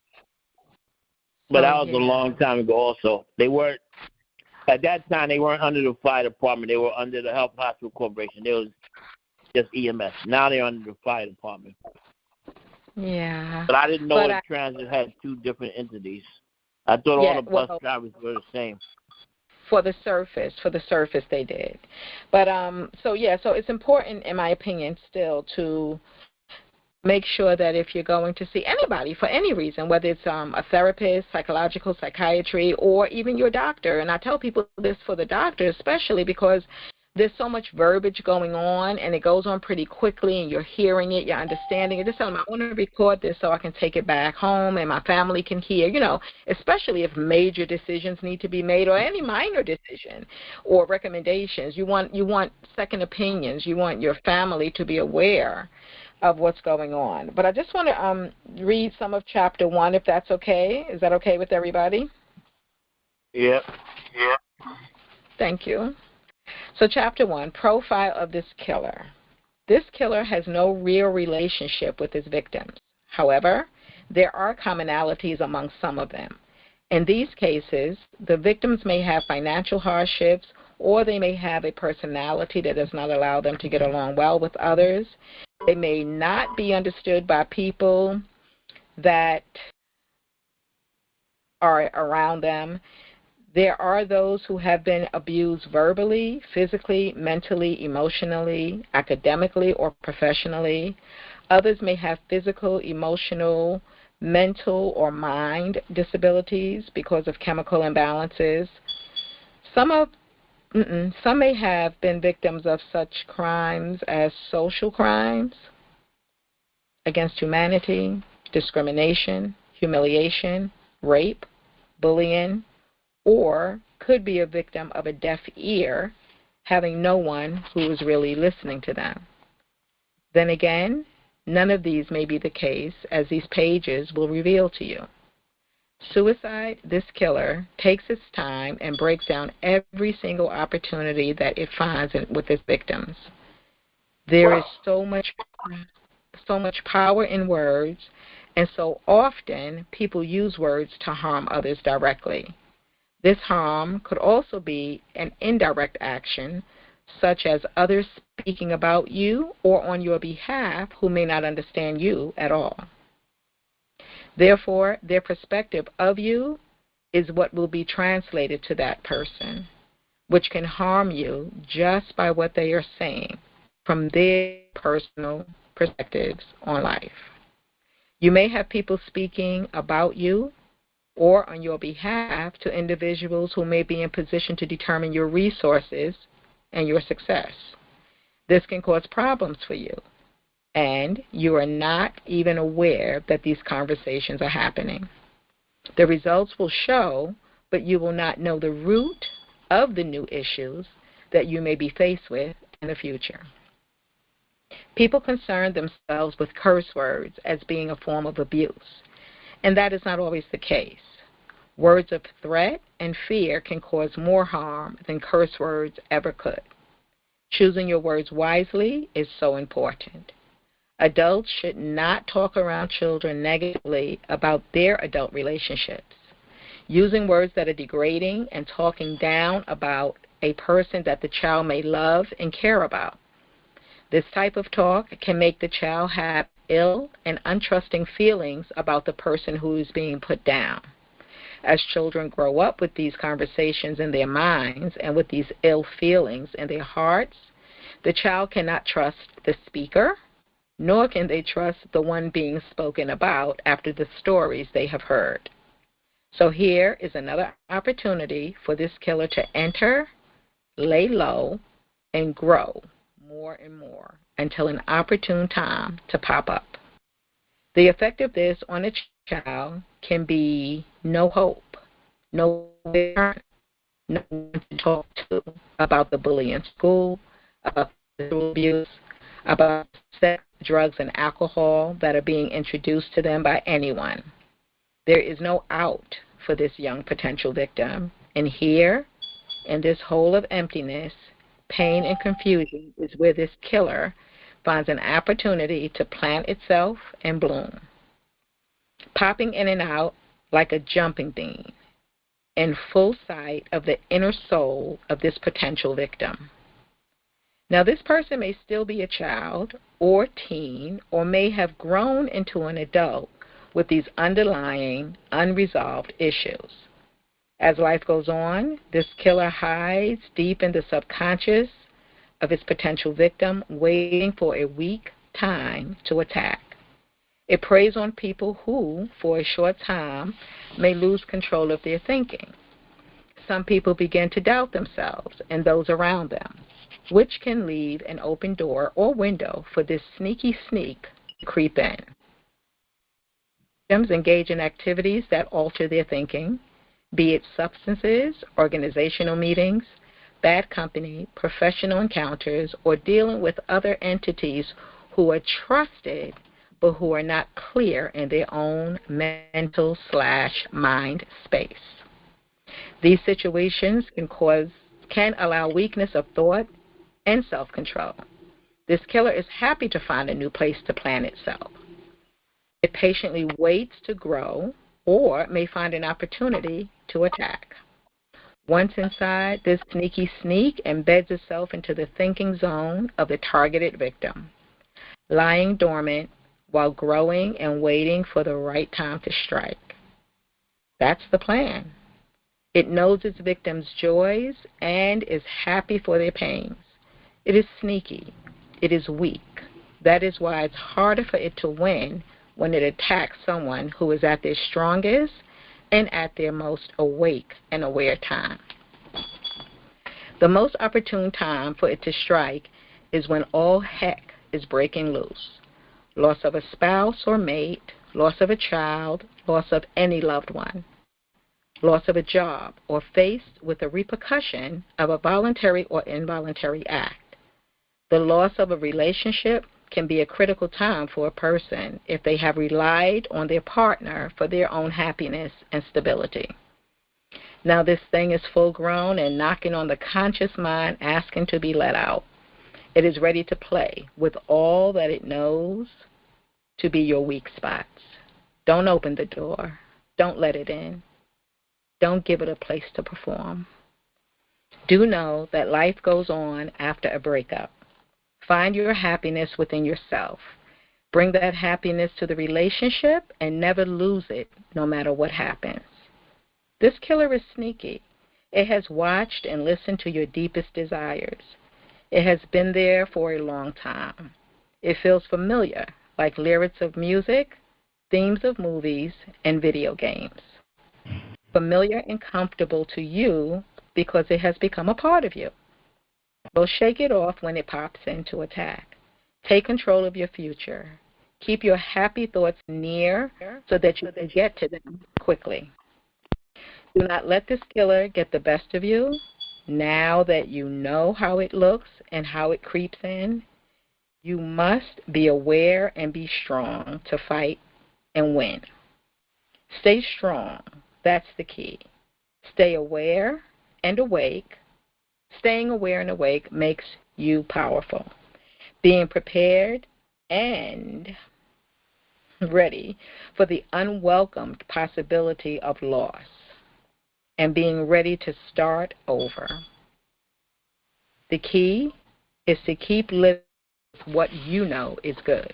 But that was a long time ago also. They weren't, at that time, they weren't under the fire department. They were under the Health Hospital Corporation. just EMS. Now they're under the fire department. Yeah. But I didn't know that transit had two different entities. I thought all the bus drivers were the same. For the surface they did. But so it's important, in my opinion, still to make sure that if you're going to see anybody for any reason, whether it's a therapist, psychological, psychiatry, or even your doctor, and I tell people this for the doctor especially because there's so much verbiage going on, and it goes on pretty quickly, and you're hearing it, you're understanding it. Just tell them, I want to record this so I can take it back home and my family can hear, especially if major decisions need to be made or any minor decision or recommendations. You want second opinions. You want your family to be aware of what's going on. But I just want to read some of Chapter 1, if that's okay. Is that okay with everybody? Yeah. Thank you. So Chapter 1, Profile of this Killer. This killer has no real relationship with his victims. However, there are commonalities among some of them. In these cases, the victims may have financial hardships, or they may have a personality that does not allow them to get along well with others. They may not be understood by people that are around them. There are those who have been abused verbally, physically, mentally, emotionally, academically, or professionally. Others may have physical, emotional, mental, or mind disabilities because of chemical imbalances. Some may have been victims of such crimes as social crimes against humanity, discrimination, humiliation, rape, bullying, or could be a victim of a deaf ear, having no one who is really listening to them. Then again, none of these may be the case, as these pages will reveal to you. Suicide, this killer, takes its time and breaks down every single opportunity that it finds with its victims. There is so much power in words, and so often people use words to harm others directly. This harm could also be an indirect action, such as others speaking about you or on your behalf who may not understand you at all. Therefore, their perspective of you is what will be translated to that person, which can harm you just by what they are saying from their personal perspectives on life. You may have people speaking about you or on your behalf to individuals who may be in position to determine your resources and your success. This can cause problems for you, and you are not even aware that these conversations are happening. The results will show, but you will not know the root of the new issues that you may be faced with in the future. People concern themselves with curse words as being a form of abuse, and that is not always the case. Words of threat and fear can cause more harm than curse words ever could. Choosing your words wisely is so important. Adults should not talk around children negatively about their adult relationships. Using words that are degrading and talking down about a person that the child may love and care about. This type of talk can make the child have ill and untrusting feelings about the person who is being put down. As children grow up with these conversations in their minds and with these ill feelings in their hearts, the child cannot trust the speaker, nor can they trust the one being spoken about after the stories they have heard. So here is another opportunity for this killer to enter, lay low, and grow more and more until an opportune time to pop up. The effect of this on a child can be no hope, no parent, no one to talk to about the bullying in school, about sexual abuse, about sex, drugs, and alcohol that are being introduced to them by anyone. There is no out for this young potential victim. And here, in this hole of emptiness, pain, and confusion is where this killer finds an opportunity to plant itself and bloom, popping in and out like a jumping bean, in full sight of the inner soul of this potential victim. Now, this person may still be a child or teen or may have grown into an adult with these underlying unresolved issues. As life goes on, this killer hides deep in the subconscious of its potential victim, waiting for a weak time to attack. It preys on people who, for a short time, may lose control of their thinking. Some people begin to doubt themselves and those around them, which can leave an open door or window for this sneaky sneak to creep in. Victims engage in activities that alter their thinking, be it substances, organizational meetings, bad company, professional encounters, or dealing with other entities who are trusted but who are not clear in their own mental/mind space. These situations can allow weakness of thought and self-control. This killer is happy to find a new place to plant itself. It patiently waits to grow or may find an opportunity to attack. Once inside, this sneaky sneak embeds itself into the thinking zone of the targeted victim, lying dormant while growing and waiting for the right time to strike. That's the plan. It knows its victims' joys and is happy for their pains. It is sneaky. It is weak. That is why it's harder for it to win when it attacks someone who is at their strongest and at their most awake and aware time. The most opportune time for it to strike is when all heck is breaking loose. Loss of a spouse or mate, loss of a child, loss of any loved one, loss of a job, or faced with the repercussion of a voluntary or involuntary act. The loss of a relationship can be a critical time for a person if they have relied on their partner for their own happiness and stability. Now this thing is full grown and knocking on the conscious mind, asking to be let out. It is ready to play with all that it knows to be your weak spots. Don't open the door. Don't let it in. Don't give it a place to perform. Do know that life goes on after a breakup. Find your happiness within yourself. Bring that happiness to the relationship and never lose it, no matter what happens. This killer is sneaky. It has watched and listened to your deepest desires. It has been there for a long time. It feels familiar, like lyrics of music, themes of movies, and video games. Familiar and comfortable to you because it has become a part of you. So shake it off when it pops in to attack. Take control of your future. Keep your happy thoughts near so that you can get to them quickly. Do not let this killer get the best of you. Now that you know how it looks and how it creeps in, you must be aware and be strong to fight and win. Stay strong. That's the key. Stay aware and awake. Staying aware and awake makes you powerful. Being prepared and ready for the unwelcomed possibility of loss, and being ready to start over. The key is to keep living with what you know is good.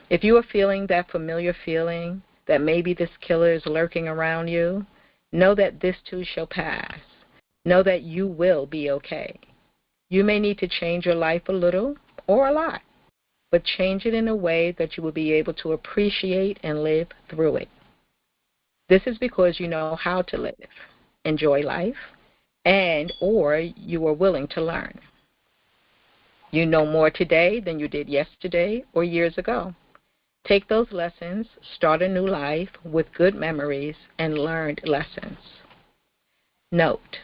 If you are feeling that familiar feeling that maybe this killer is lurking around you, know that this too shall pass. Know that you will be okay. You may need to change your life a little or a lot, but change it in a way that you will be able to appreciate and live through it. This is because you know how to live, enjoy life, and or you are willing to learn. You know more today than you did yesterday or years ago. Take those lessons, start a new life with good memories and learned lessons. Note,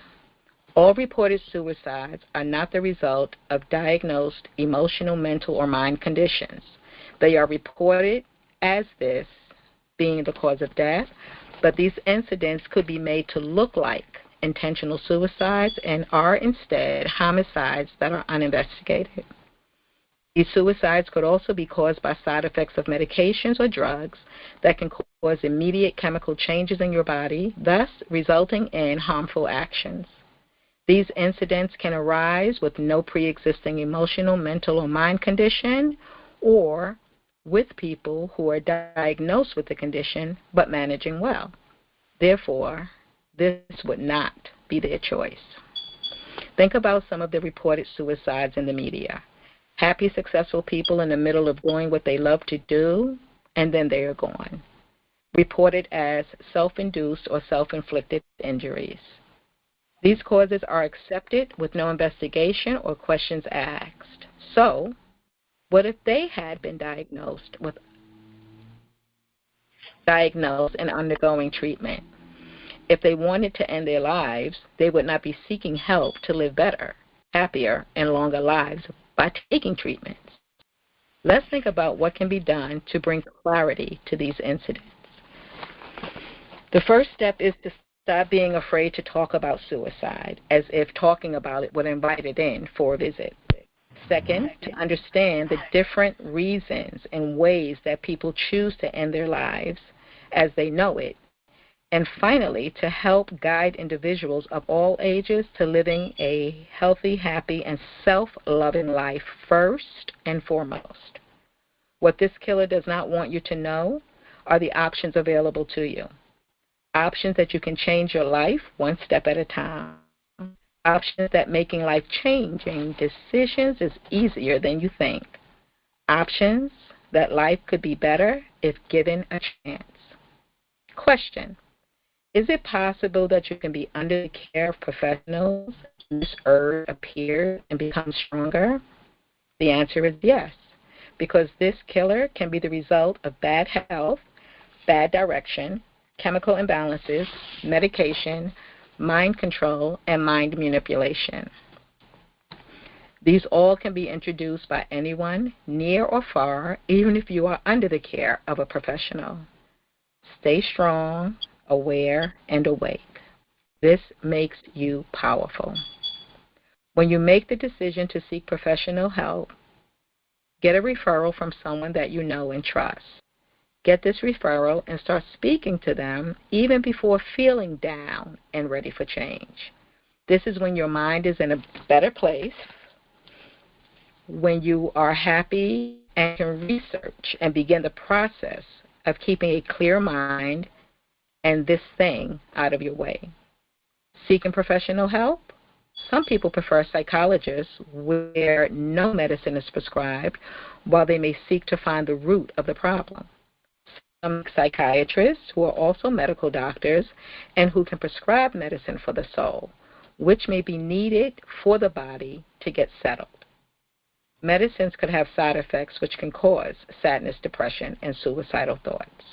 all reported suicides are not the result of diagnosed emotional, mental, or mind conditions. They are reported as this being the cause of death, but these incidents could be made to look like intentional suicides and are instead homicides that are uninvestigated. These suicides could also be caused by side effects of medications or drugs that can cause immediate chemical changes in your body, thus resulting in harmful actions. These incidents can arise with no pre-existing emotional, mental, or mind condition, or with people who are diagnosed with the condition but managing well. Therefore, this would not be their choice. Think about some of the reported suicides in the media. Happy, successful people in the middle of doing what they love to do, and then they are gone. Reported as self-induced or self-inflicted injuries. These causes are accepted with no investigation or questions asked. So, what if they had been diagnosed and undergoing treatment? If they wanted to end their lives, they would not be seeking help to live better, happier, and longer lives by taking treatments. Let's think about what can be done to bring clarity to these incidents. The first step is to stop being afraid to talk about suicide, as if talking about it would invite it in for a visit. Second, to understand the different reasons and ways that people choose to end their lives as they know it. And finally, to help guide individuals of all ages to living a healthy, happy, and self-loving life first and foremost. What this killer does not want you to know are the options available to you. Options that you can change your life one step at a time. Options that making life-changing decisions is easier than you think. Options that life could be better if given a chance. Question: is it possible that you can be under the care of professionals and this urge appears and becomes stronger? The answer is yes, because this killer can be the result of bad health, bad direction, chemical imbalances, medication, mind control, and mind manipulation. These all can be introduced by anyone, near or far, even if you are under the care of a professional. Stay strong, aware, and awake. This makes you powerful. When you make the decision to seek professional help, get a referral from someone that you know and trust. Get this referral and start speaking to them even before feeling down and ready for change. This is when your mind is in a better place, when you are happy and can research and begin the process of keeping a clear mind and this thing out of your way. Seeking professional help? Some people prefer psychologists where no medicine is prescribed while they may seek to find the root of the problem. Some psychiatrists who are also medical doctors and who can prescribe medicine for the soul, which may be needed for the body to get settled. Medicines could have side effects which can cause sadness, depression, and suicidal thoughts.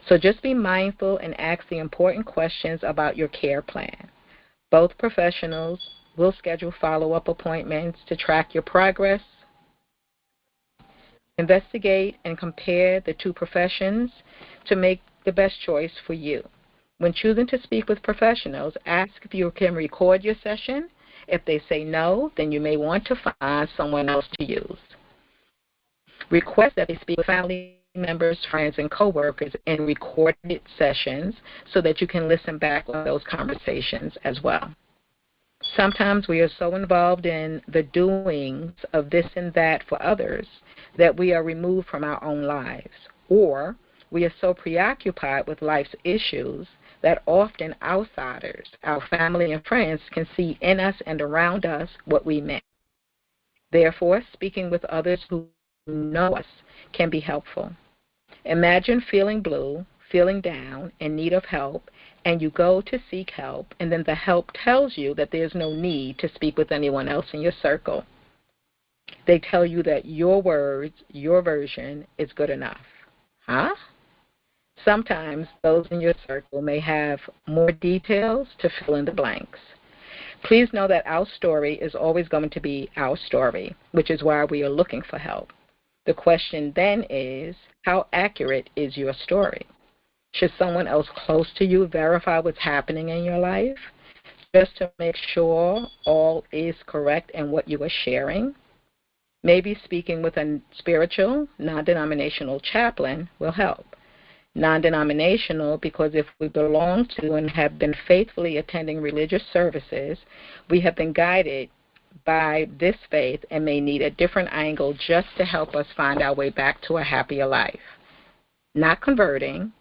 So just be mindful and ask the important questions about your care plan. Both professionals will schedule follow-up appointments to track your progress. Investigate and compare the two professions to make the best choice for you. When choosing to speak with professionals, ask if you can record your session. If they say no, then you may want to find someone else to use. Request that they speak with family members, friends, and coworkers in recorded sessions so that you can listen back on those conversations as well. Sometimes we are so involved in the doings of this and that for others that we are removed from our own lives, or we are so preoccupied with life's issues that often outsiders, our family and friends, can see in us and around us what we miss. Therefore, speaking with others who know us can be helpful. Imagine feeling blue, feeling down, in need of help, and you go to seek help, and then the help tells you that there's no need to speak with anyone else in your circle. They tell you that your words, your version, is good enough. Huh? Sometimes those in your circle may have more details to fill in the blanks. Please know that our story is always going to be our story, which is why we are looking for help. The question then is, how accurate is your story? Should someone else close to you verify what's happening in your life just to make sure all is correct in what you are sharing? Maybe speaking with a spiritual, non-denominational chaplain will help. Non-denominational, because if we belong to and have been faithfully attending religious services, we have been guided by this faith and may need a different angle just to help us find our way back to a happier life. Not converting,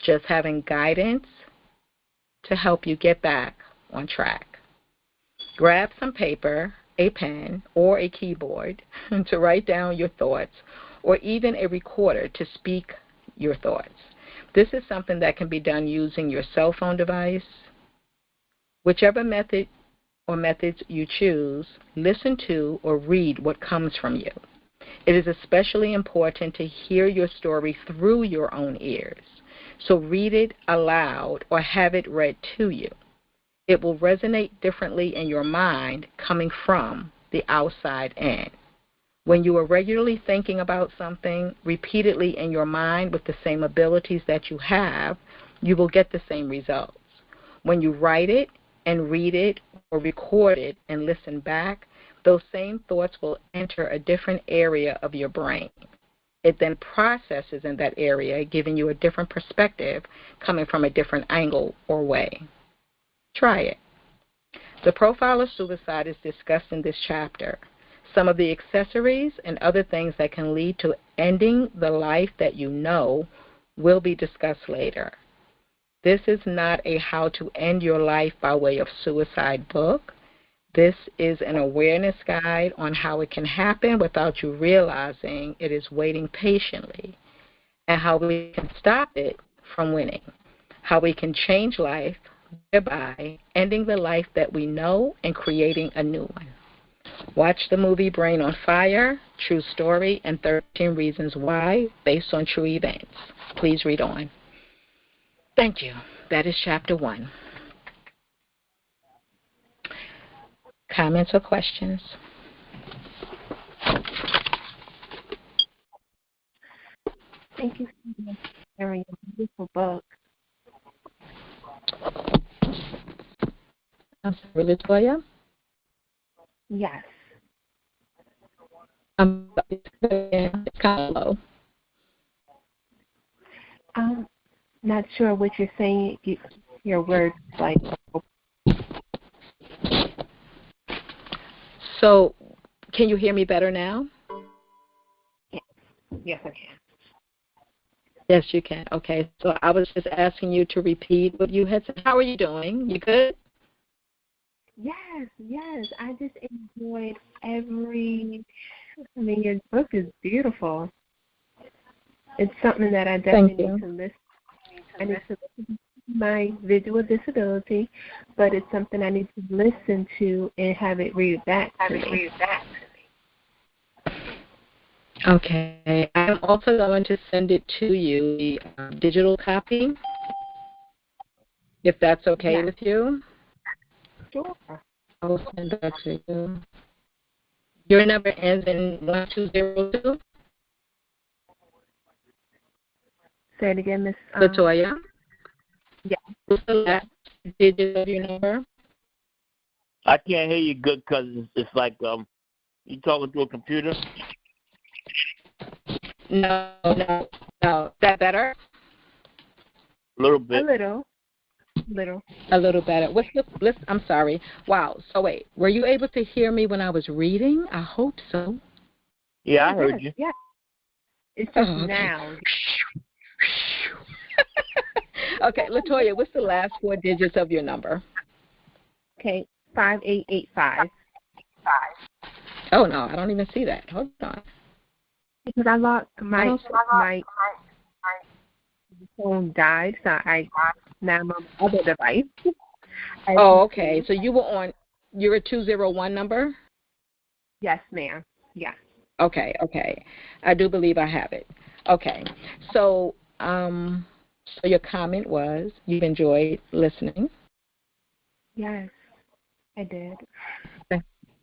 just having guidance to help you get back on track. Grab some paper, a pen, or a keyboard to write down your thoughts, or even a recorder to speak your thoughts. This is something that can be done using your cell phone device. Whichever method or methods you choose, listen to or read what comes from you. It is especially important to hear your story through your own ears. So read it aloud or have it read to you. It will resonate differently in your mind coming from the outside in. When you are regularly thinking about something repeatedly in your mind with the same abilities that you have, you will get the same results. When you write it and read it or record it and listen back, those same thoughts will enter a different area of your brain. It then processes in that area, giving you a different perspective coming from a different angle or way. Try it. The profile of suicide is discussed in this chapter. Some of the accessories and other things that can lead to ending the life that you know will be discussed later. This is not a how to end your life by way of suicide book. This is an awareness guide on how it can happen without you realizing it is waiting patiently, and how we can stop it from winning, how we can change life thereby ending the life that we know and creating a new one. Watch the movie Brain on Fire, True Story, and 13 Reasons Why, based on true events. Please read on. Thank you. That is Chapter 1. Comments or questions? Thank you so much for sharing your beautiful book. I'm sorry, Latoya? Yes. It's kind of low. I'm not sure what you're saying. Your words like. So, can you hear me better now? Yes, I can. Yes, you can. Okay. So I was just asking you to repeat what you had said. How are you doing? You good? Yes. I just enjoyed your book is beautiful. It's something that I definitely need to listen. I need to listen to my visual disability, but it's something I need to listen to and have it read back to me. Okay. I'm also going to send it to you, the digital copy, if that's okay with you. Sure. I'll send that to you. Your number ends in 1202? Say it again, Miss Latoya? Yeah. What's the last digit of your number? I can't hear you good because it's like you talking through a computer. No. Is that better? A little bit. A little better. I'm sorry. Wow. So wait, were you able to hear me when I was reading? I hope so. Yeah, I heard you. Yeah. It's just okay. now. Okay, Latoya, what's the last 4 digits of your number? Okay, 5885. Oh no, I don't even see that. Hold on. Because I lost my phone died, so now I'm on my other device. Oh, okay. So you're a 201 number? Yes, ma'am. Yeah. Okay. I do believe I have it. Okay. So, so your comment was you've enjoyed listening. Yes, I did.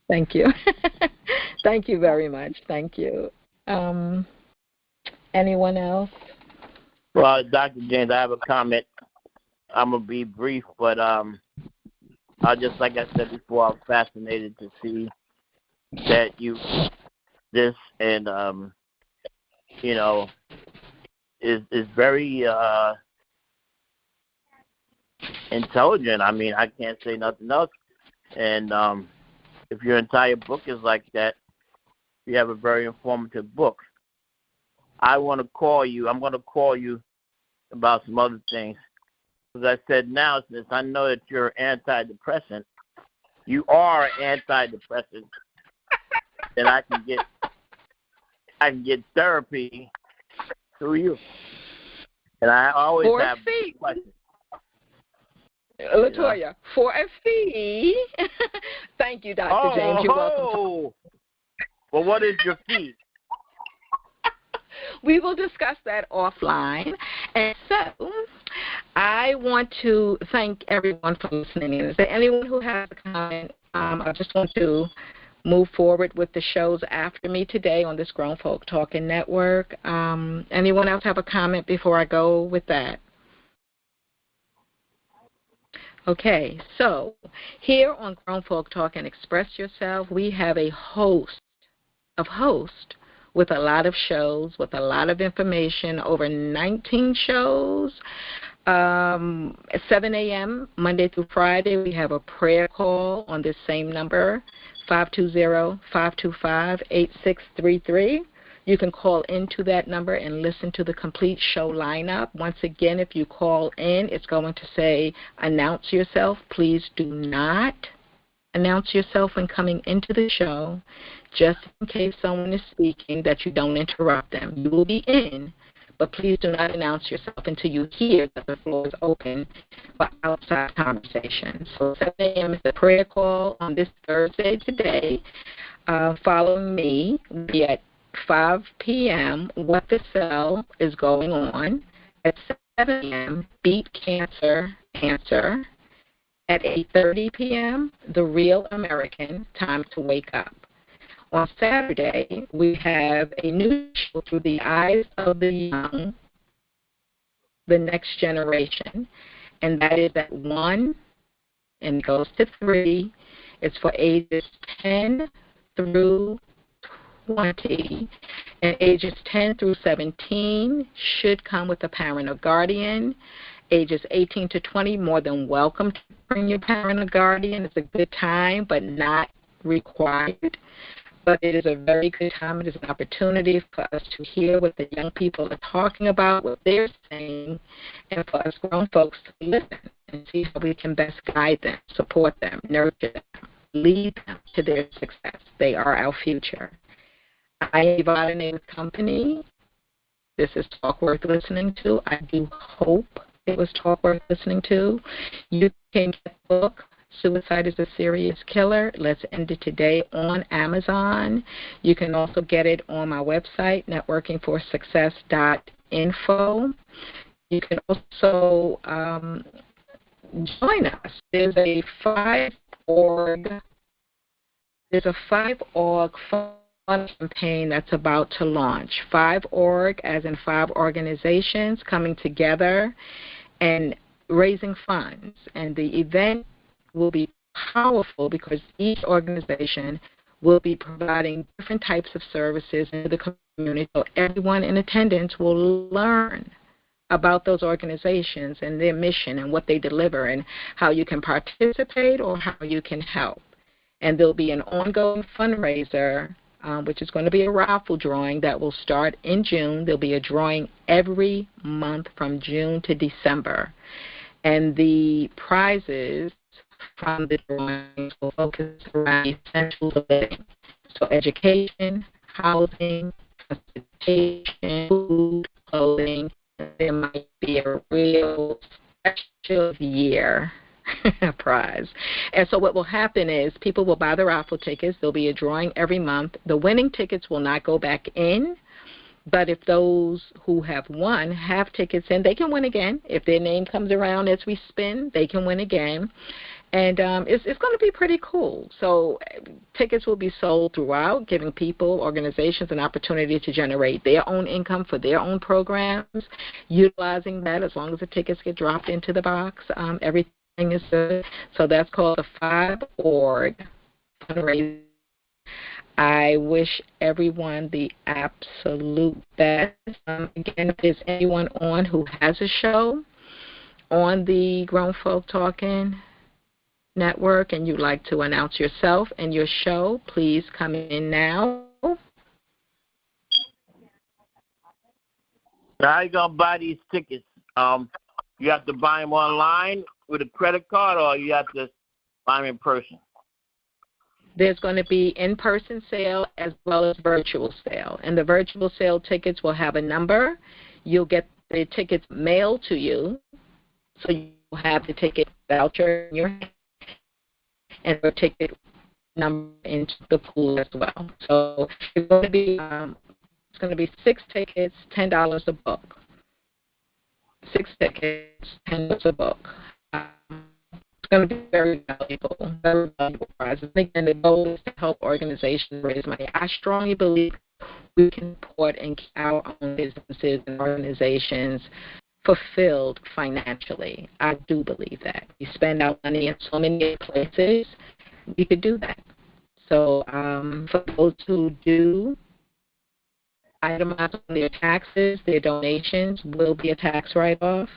Thank you. Thank you very much. Thank you. Anyone else? Well, Dr. James, I have a comment. I'm going to be brief, but I just, like I said before, I'm fascinated to see that you, this and, is very intelligent. I mean, I can't say nothing else. And if your entire book is like that, you have a very informative book. I want to call you. I'm going to call you about some other things. As I said now, since I know that you're antidepressant, you are antidepressant, then I can get therapy through you. And I always for have a fee. questions. Latoya, for a fee. Thank you, Dr. James. You're welcome. Well, what is your fee? We will discuss that offline. And so I want to thank everyone for listening in. Is there anyone who has a comment? I just want to move forward with the shows after me today on this Grown Folk Talking Network. Anyone else have a comment before I go with that? Okay, so here on Grown Folk Talk and Express Yourself, we have a host with a lot of shows, with a lot of information, over 19 shows. At 7 a.m. Monday through Friday, we have a prayer call on this same number, 520-525-8633. You can call into that number and listen to the complete show lineup. Once again, if you call in, it's going to say, announce yourself. Please do not announce yourself when coming into the show, just in case someone is speaking, that you don't interrupt them. You will be in, but please do not announce yourself until you hear that the floor is open for outside conversation. So 7 a.m. is the prayer call on this Thursday today. Following me will be at 5 p.m., What the Cell is Going On. At 7 p.m., Beat Cancer, Answer. At 8:30 p.m., The Real American, Time to Wake Up. On Saturday, we have a new show, Through the Eyes of the Young, The Next Generation, and that is at 1 and goes to 3. It's for ages 10 through 20, and ages 10 through 17 should come with a parent or guardian. Ages 18 to 20, more than welcome to bring your parent or guardian. It's a good time, but not required. But it is a very good time. It is an opportunity for us to hear what the young people are talking about, what they're saying, and for us grown folks to listen and see how we can best guide them, support them, nurture them, lead them to their success. They are our future. I am Evadyne with Company. This is Talk Worth Listening To. I do hope it was talk worth listening to. You can get the book, Suicide is a Serious Killer. Let's End It Today, on Amazon. You can also get it on my website, networkingforsuccess.info. You can also join us. There's a 5org fund campaign that's about to launch. 5org, as in 5 organizations coming together and raising funds. And the event will be powerful because each organization will be providing different types of services in the community. So everyone in attendance will learn about those organizations and their mission and what they deliver and how you can participate or how you can help. And there'll be an ongoing fundraiser, which is going to be a raffle drawing that will start in June. There'll be a drawing every month from June to December. And the prizes from the drawings will focus around essentials of living. So education, housing, transportation, food, clothing. There might be a real special year prize. And so what will happen is people will buy the raffle tickets. There'll be a drawing every month. The winning tickets will not go back in, but if those who have won have tickets in, they can win again. If their name comes around as we spin, they can win again. And it's going to be pretty cool. So tickets will be sold throughout, giving people, organizations, an opportunity to generate their own income for their own programs, utilizing that as long as the tickets get dropped into the box. Everything is good. So that's called the 5org fundraiser. I wish everyone the absolute best. Again, if there's anyone on who has a show on the Grown Folk Talking Network and you'd like to announce yourself and your show, please come in now. How you going to buy these tickets? You have to buy them online with a credit card, or you have to buy them in person? There's going to be in-person sale as well as virtual sale. And the virtual sale tickets will have a number. You'll get the tickets mailed to you, so you'll have the ticket voucher in your hand and the ticket number into the pool as well. So it's going to be 6 tickets, $10 a book. 6 tickets, $10 a book. It's going to be very valuable prize. I think the goal is to help organizations raise money. I strongly believe we can support and keep our own businesses and organizations fulfilled financially. I do believe that. We spend our money in so many places, we could do that. So for those who do itemize on their taxes, their donations will be a tax write-off.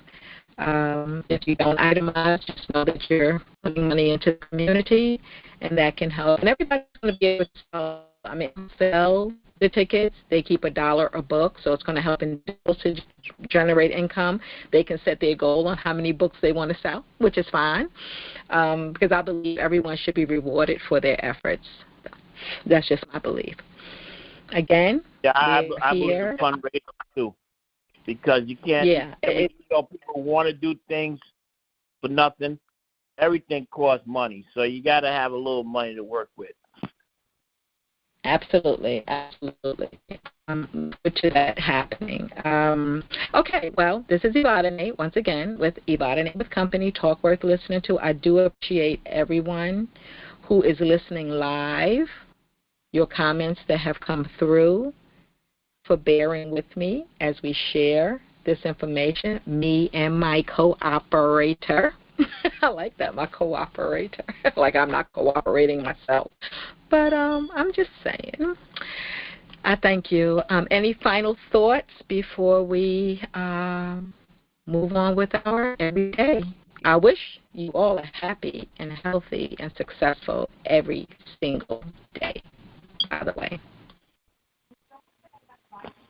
If you don't itemize, just know that you're putting money into the community, and that can help. And everybody's going to be able to sell the tickets. They keep $1 a book, so it's going to help individuals to generate income. They can set their goal on how many books they want to sell, which is fine, because I believe everyone should be rewarded for their efforts. That's just my belief. Again, I believe in fundraising too. Because you can't, people want to do things for nothing. Everything costs money, so you got to have a little money to work with. Absolutely. Good to that happening. Okay, well, this is Evadyne, once again, with Evadyne with Company, Talk Worth Listening To. I do appreciate everyone who is listening live, your comments that have come through, for bearing with me as we share this information, me and my cooperator. I like that, my cooperator. Like I'm not cooperating myself. But I'm just saying. I thank you. Any final thoughts before we move on with our everyday? I wish you all are happy and healthy and successful every single day, by the way.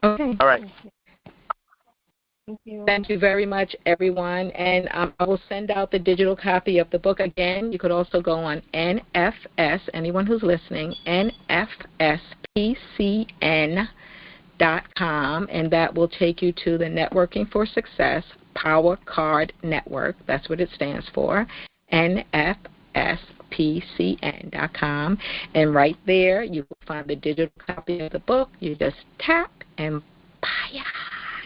Okay. All right. Thank you. Thank you very much, everyone. And I will send out the digital copy of the book. Again, you could also go on NFS, anyone who's listening, NFSPCN.com, and that will take you to the Networking for Success Power Card Network. That's what it stands for, NFSPCN.com. And right there, you will find the digital copy of the book. You just tap and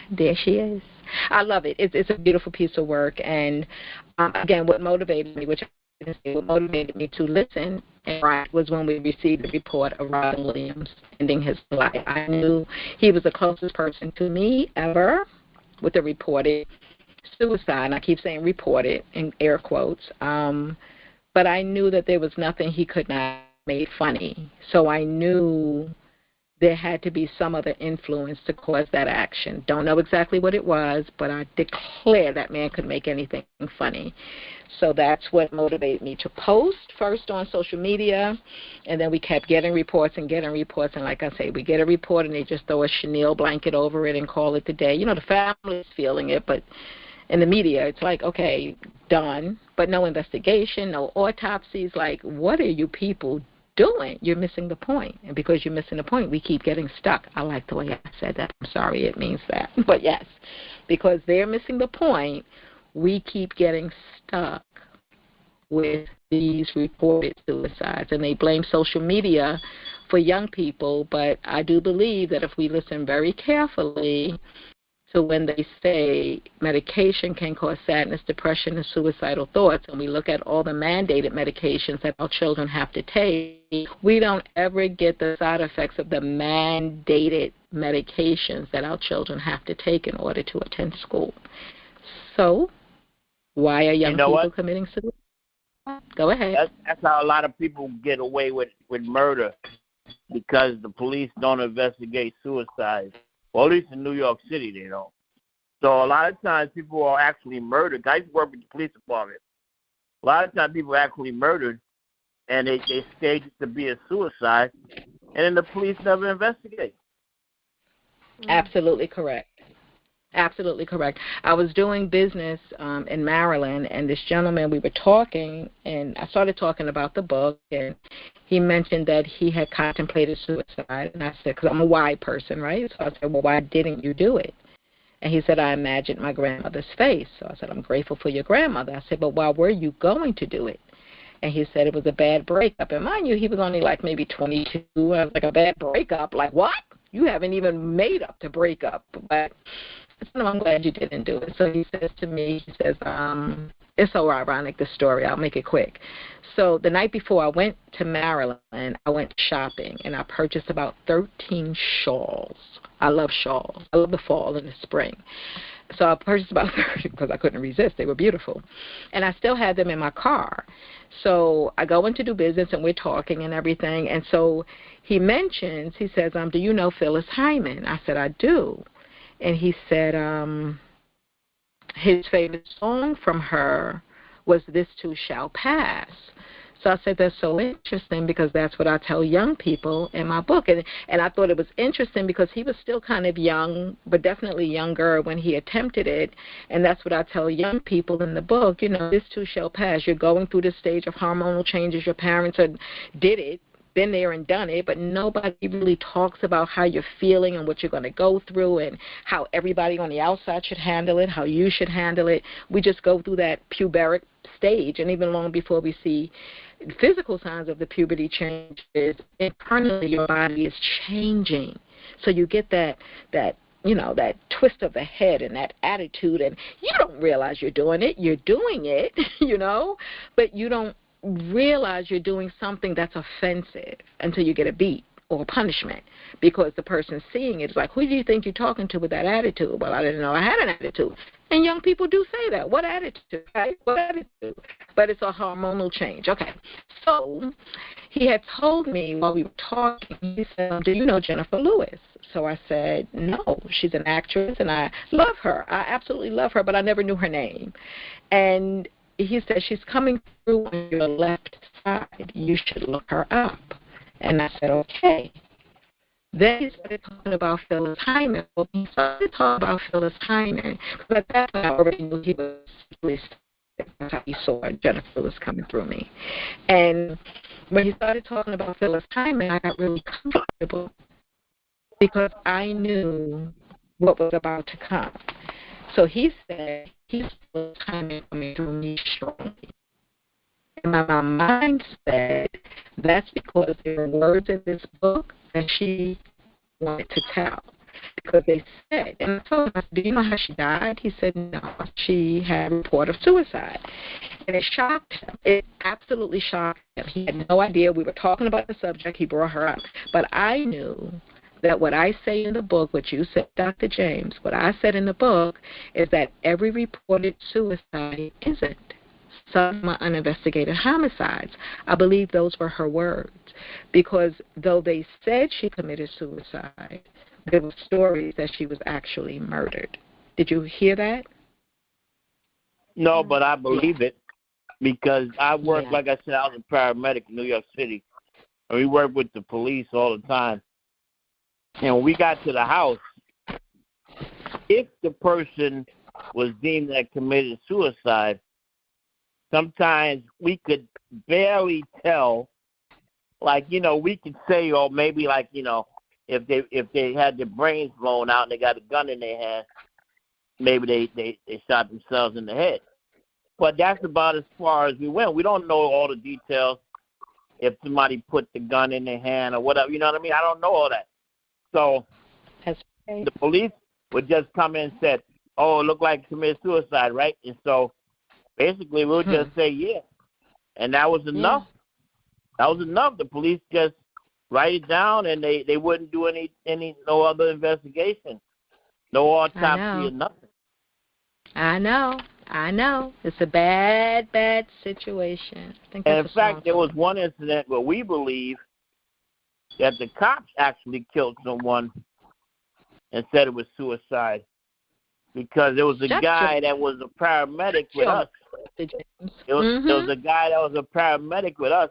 there she is. I love it. It's a beautiful piece of work. And again, what motivated me, what motivated me to listen and write was when we received the report of Robin Williams ending his life. I knew he was the closest person to me ever with the reported suicide. And I keep saying reported in air quotes. But I knew that there was nothing he could not make funny. So I knew there had to be some other influence to cause that action. Don't know exactly what it was, but I declare that man could make anything funny. So that's what motivated me to post first on social media, and then we kept getting reports, and like I say, we get a report and they just throw a chenille blanket over it and call it the day. You know, the family's feeling it, but in the media, it's like, okay, done, but no investigation, no autopsies. Like, what are you people doing? You're missing the point. And because you're missing the point, we keep getting stuck. I like the way I said that. I'm sorry it means that. But yes, because they're missing the point, we keep getting stuck with these reported suicides. And they blame social media for young people, but I do believe that if we listen very carefully to when they say medication can cause sadness, depression, and suicidal thoughts, and we look at all the mandated medications that our children have to take, we don't ever get the side effects of the mandated medications that our children have to take in order to attend school. So why are young people committing suicide? Go ahead. That's how a lot of people get away with murder. because the police don't investigate suicides. Well, at least in New York City, they don't. So a lot of times people are actually murdered. I used to work with the police department. A lot of times people are actually murdered, and they stage it to be a suicide, and then the police never investigate. Absolutely correct. Absolutely correct. I was doing business in Maryland, and this gentleman, we were talking, and I started talking about the book, and he mentioned that he had contemplated suicide, and I said, because I'm a why person, right? So I said, well, why didn't you do it? And he said, I imagined my grandmother's face. So I said, I'm grateful for your grandmother. I said, but why were you going to do it? And he said it was a bad breakup. And mind you, he was only like maybe 22. I was like, a bad breakup? Like, what? You haven't even made up the breakup. But no, I'm glad you didn't do it. So he says to me, he says, it's so ironic, the story. I'll make it quick. So the night before I went to Maryland, I went shopping, and I purchased about 13 shawls. I love shawls. I love the fall and the spring. So I purchased about 30 because I couldn't resist. They were beautiful. And I still had them in my car. So I go in to do business, and we're talking and everything. And so he mentions, he says, do you know Phyllis Hyman? I said, I do. And he said his favorite song from her was This Too Shall Pass. So I said, that's so interesting because that's what I tell young people in my book. And I thought it was interesting because he was still kind of young, but definitely younger when he attempted it. And that's what I tell young people in the book. You know, this too shall pass. You're going through this stage of hormonal changes. Your parents did it, been there and done it, but nobody really talks about how you're feeling and what you're going to go through and how everybody on the outside should handle it, how you should handle it. We just go through that puberic stage, and even long before we see physical signs of the puberty changes, internally your body is changing. So you get that that twist of the head and that attitude, and you don't realize you're doing it. You're doing it, but you don't realize you're doing something that's offensive until you get a beat or a punishment, because the person seeing it is like, who do you think you're talking to with that attitude? Well, I didn't know I had an attitude. And young people do say that. What attitude? Right? What attitude? But it's a hormonal change. Okay. So he had told me while we were talking, he said, do you know Jennifer Lewis? So I said, no, she's an actress, and I love her. I absolutely love her, but I never knew her name. And he said, she's coming through on your left side. You should look her up. And I said, okay. Then he started talking about Phyllis Hyman. Well, he started talking about Phyllis Hyman, because at that point I already knew he was really sick. That's how he saw Jennifer Lewis coming through me. And when he started talking about Phyllis Hyman, I got really comfortable because I knew what was about to come. So he said, he's Phyllis Hyman coming through me strongly. And my mind said, that's because there are words in this book that she wanted to tell. Because they said, and I told him, I said, do you know how she died? He said, no, she had a report of suicide. And it shocked him. It absolutely shocked him. He had no idea. We were talking about the subject. He brought her up. But I knew that what I say in the book, what you said, Dr. James, what I said in the book is that every reported suicide isn't. Some are uninvestigated homicides. I believe those were her words. Because though they said she committed suicide, there were stories that she was actually murdered. Did you hear that? No, but I believe it because I work, like I said, I was a paramedic in New York City. And we work with the police all the time. And when we got to the house, if the person was deemed that committed suicide, sometimes we could barely tell. Like, we could say, or maybe like, if they had their brains blown out and they got a gun in their hand, maybe they shot themselves in the head. But that's about as far as we went. We don't know all the details. If somebody put the gun in their hand or whatever, you know what I mean? I don't know all that. So the police would just come in and say, oh, it looked like he committed suicide, right? And so basically we would just say, yeah. And that was enough. That was enough. The police just write it down, and they wouldn't do no other investigation, no autopsy or nothing. I know. It's a bad, bad situation. I think that's and in fact, there was one incident where we believe that the cops actually killed someone and said it was suicide, because there was a guy that was a paramedic with us. There was a guy that was a paramedic with us,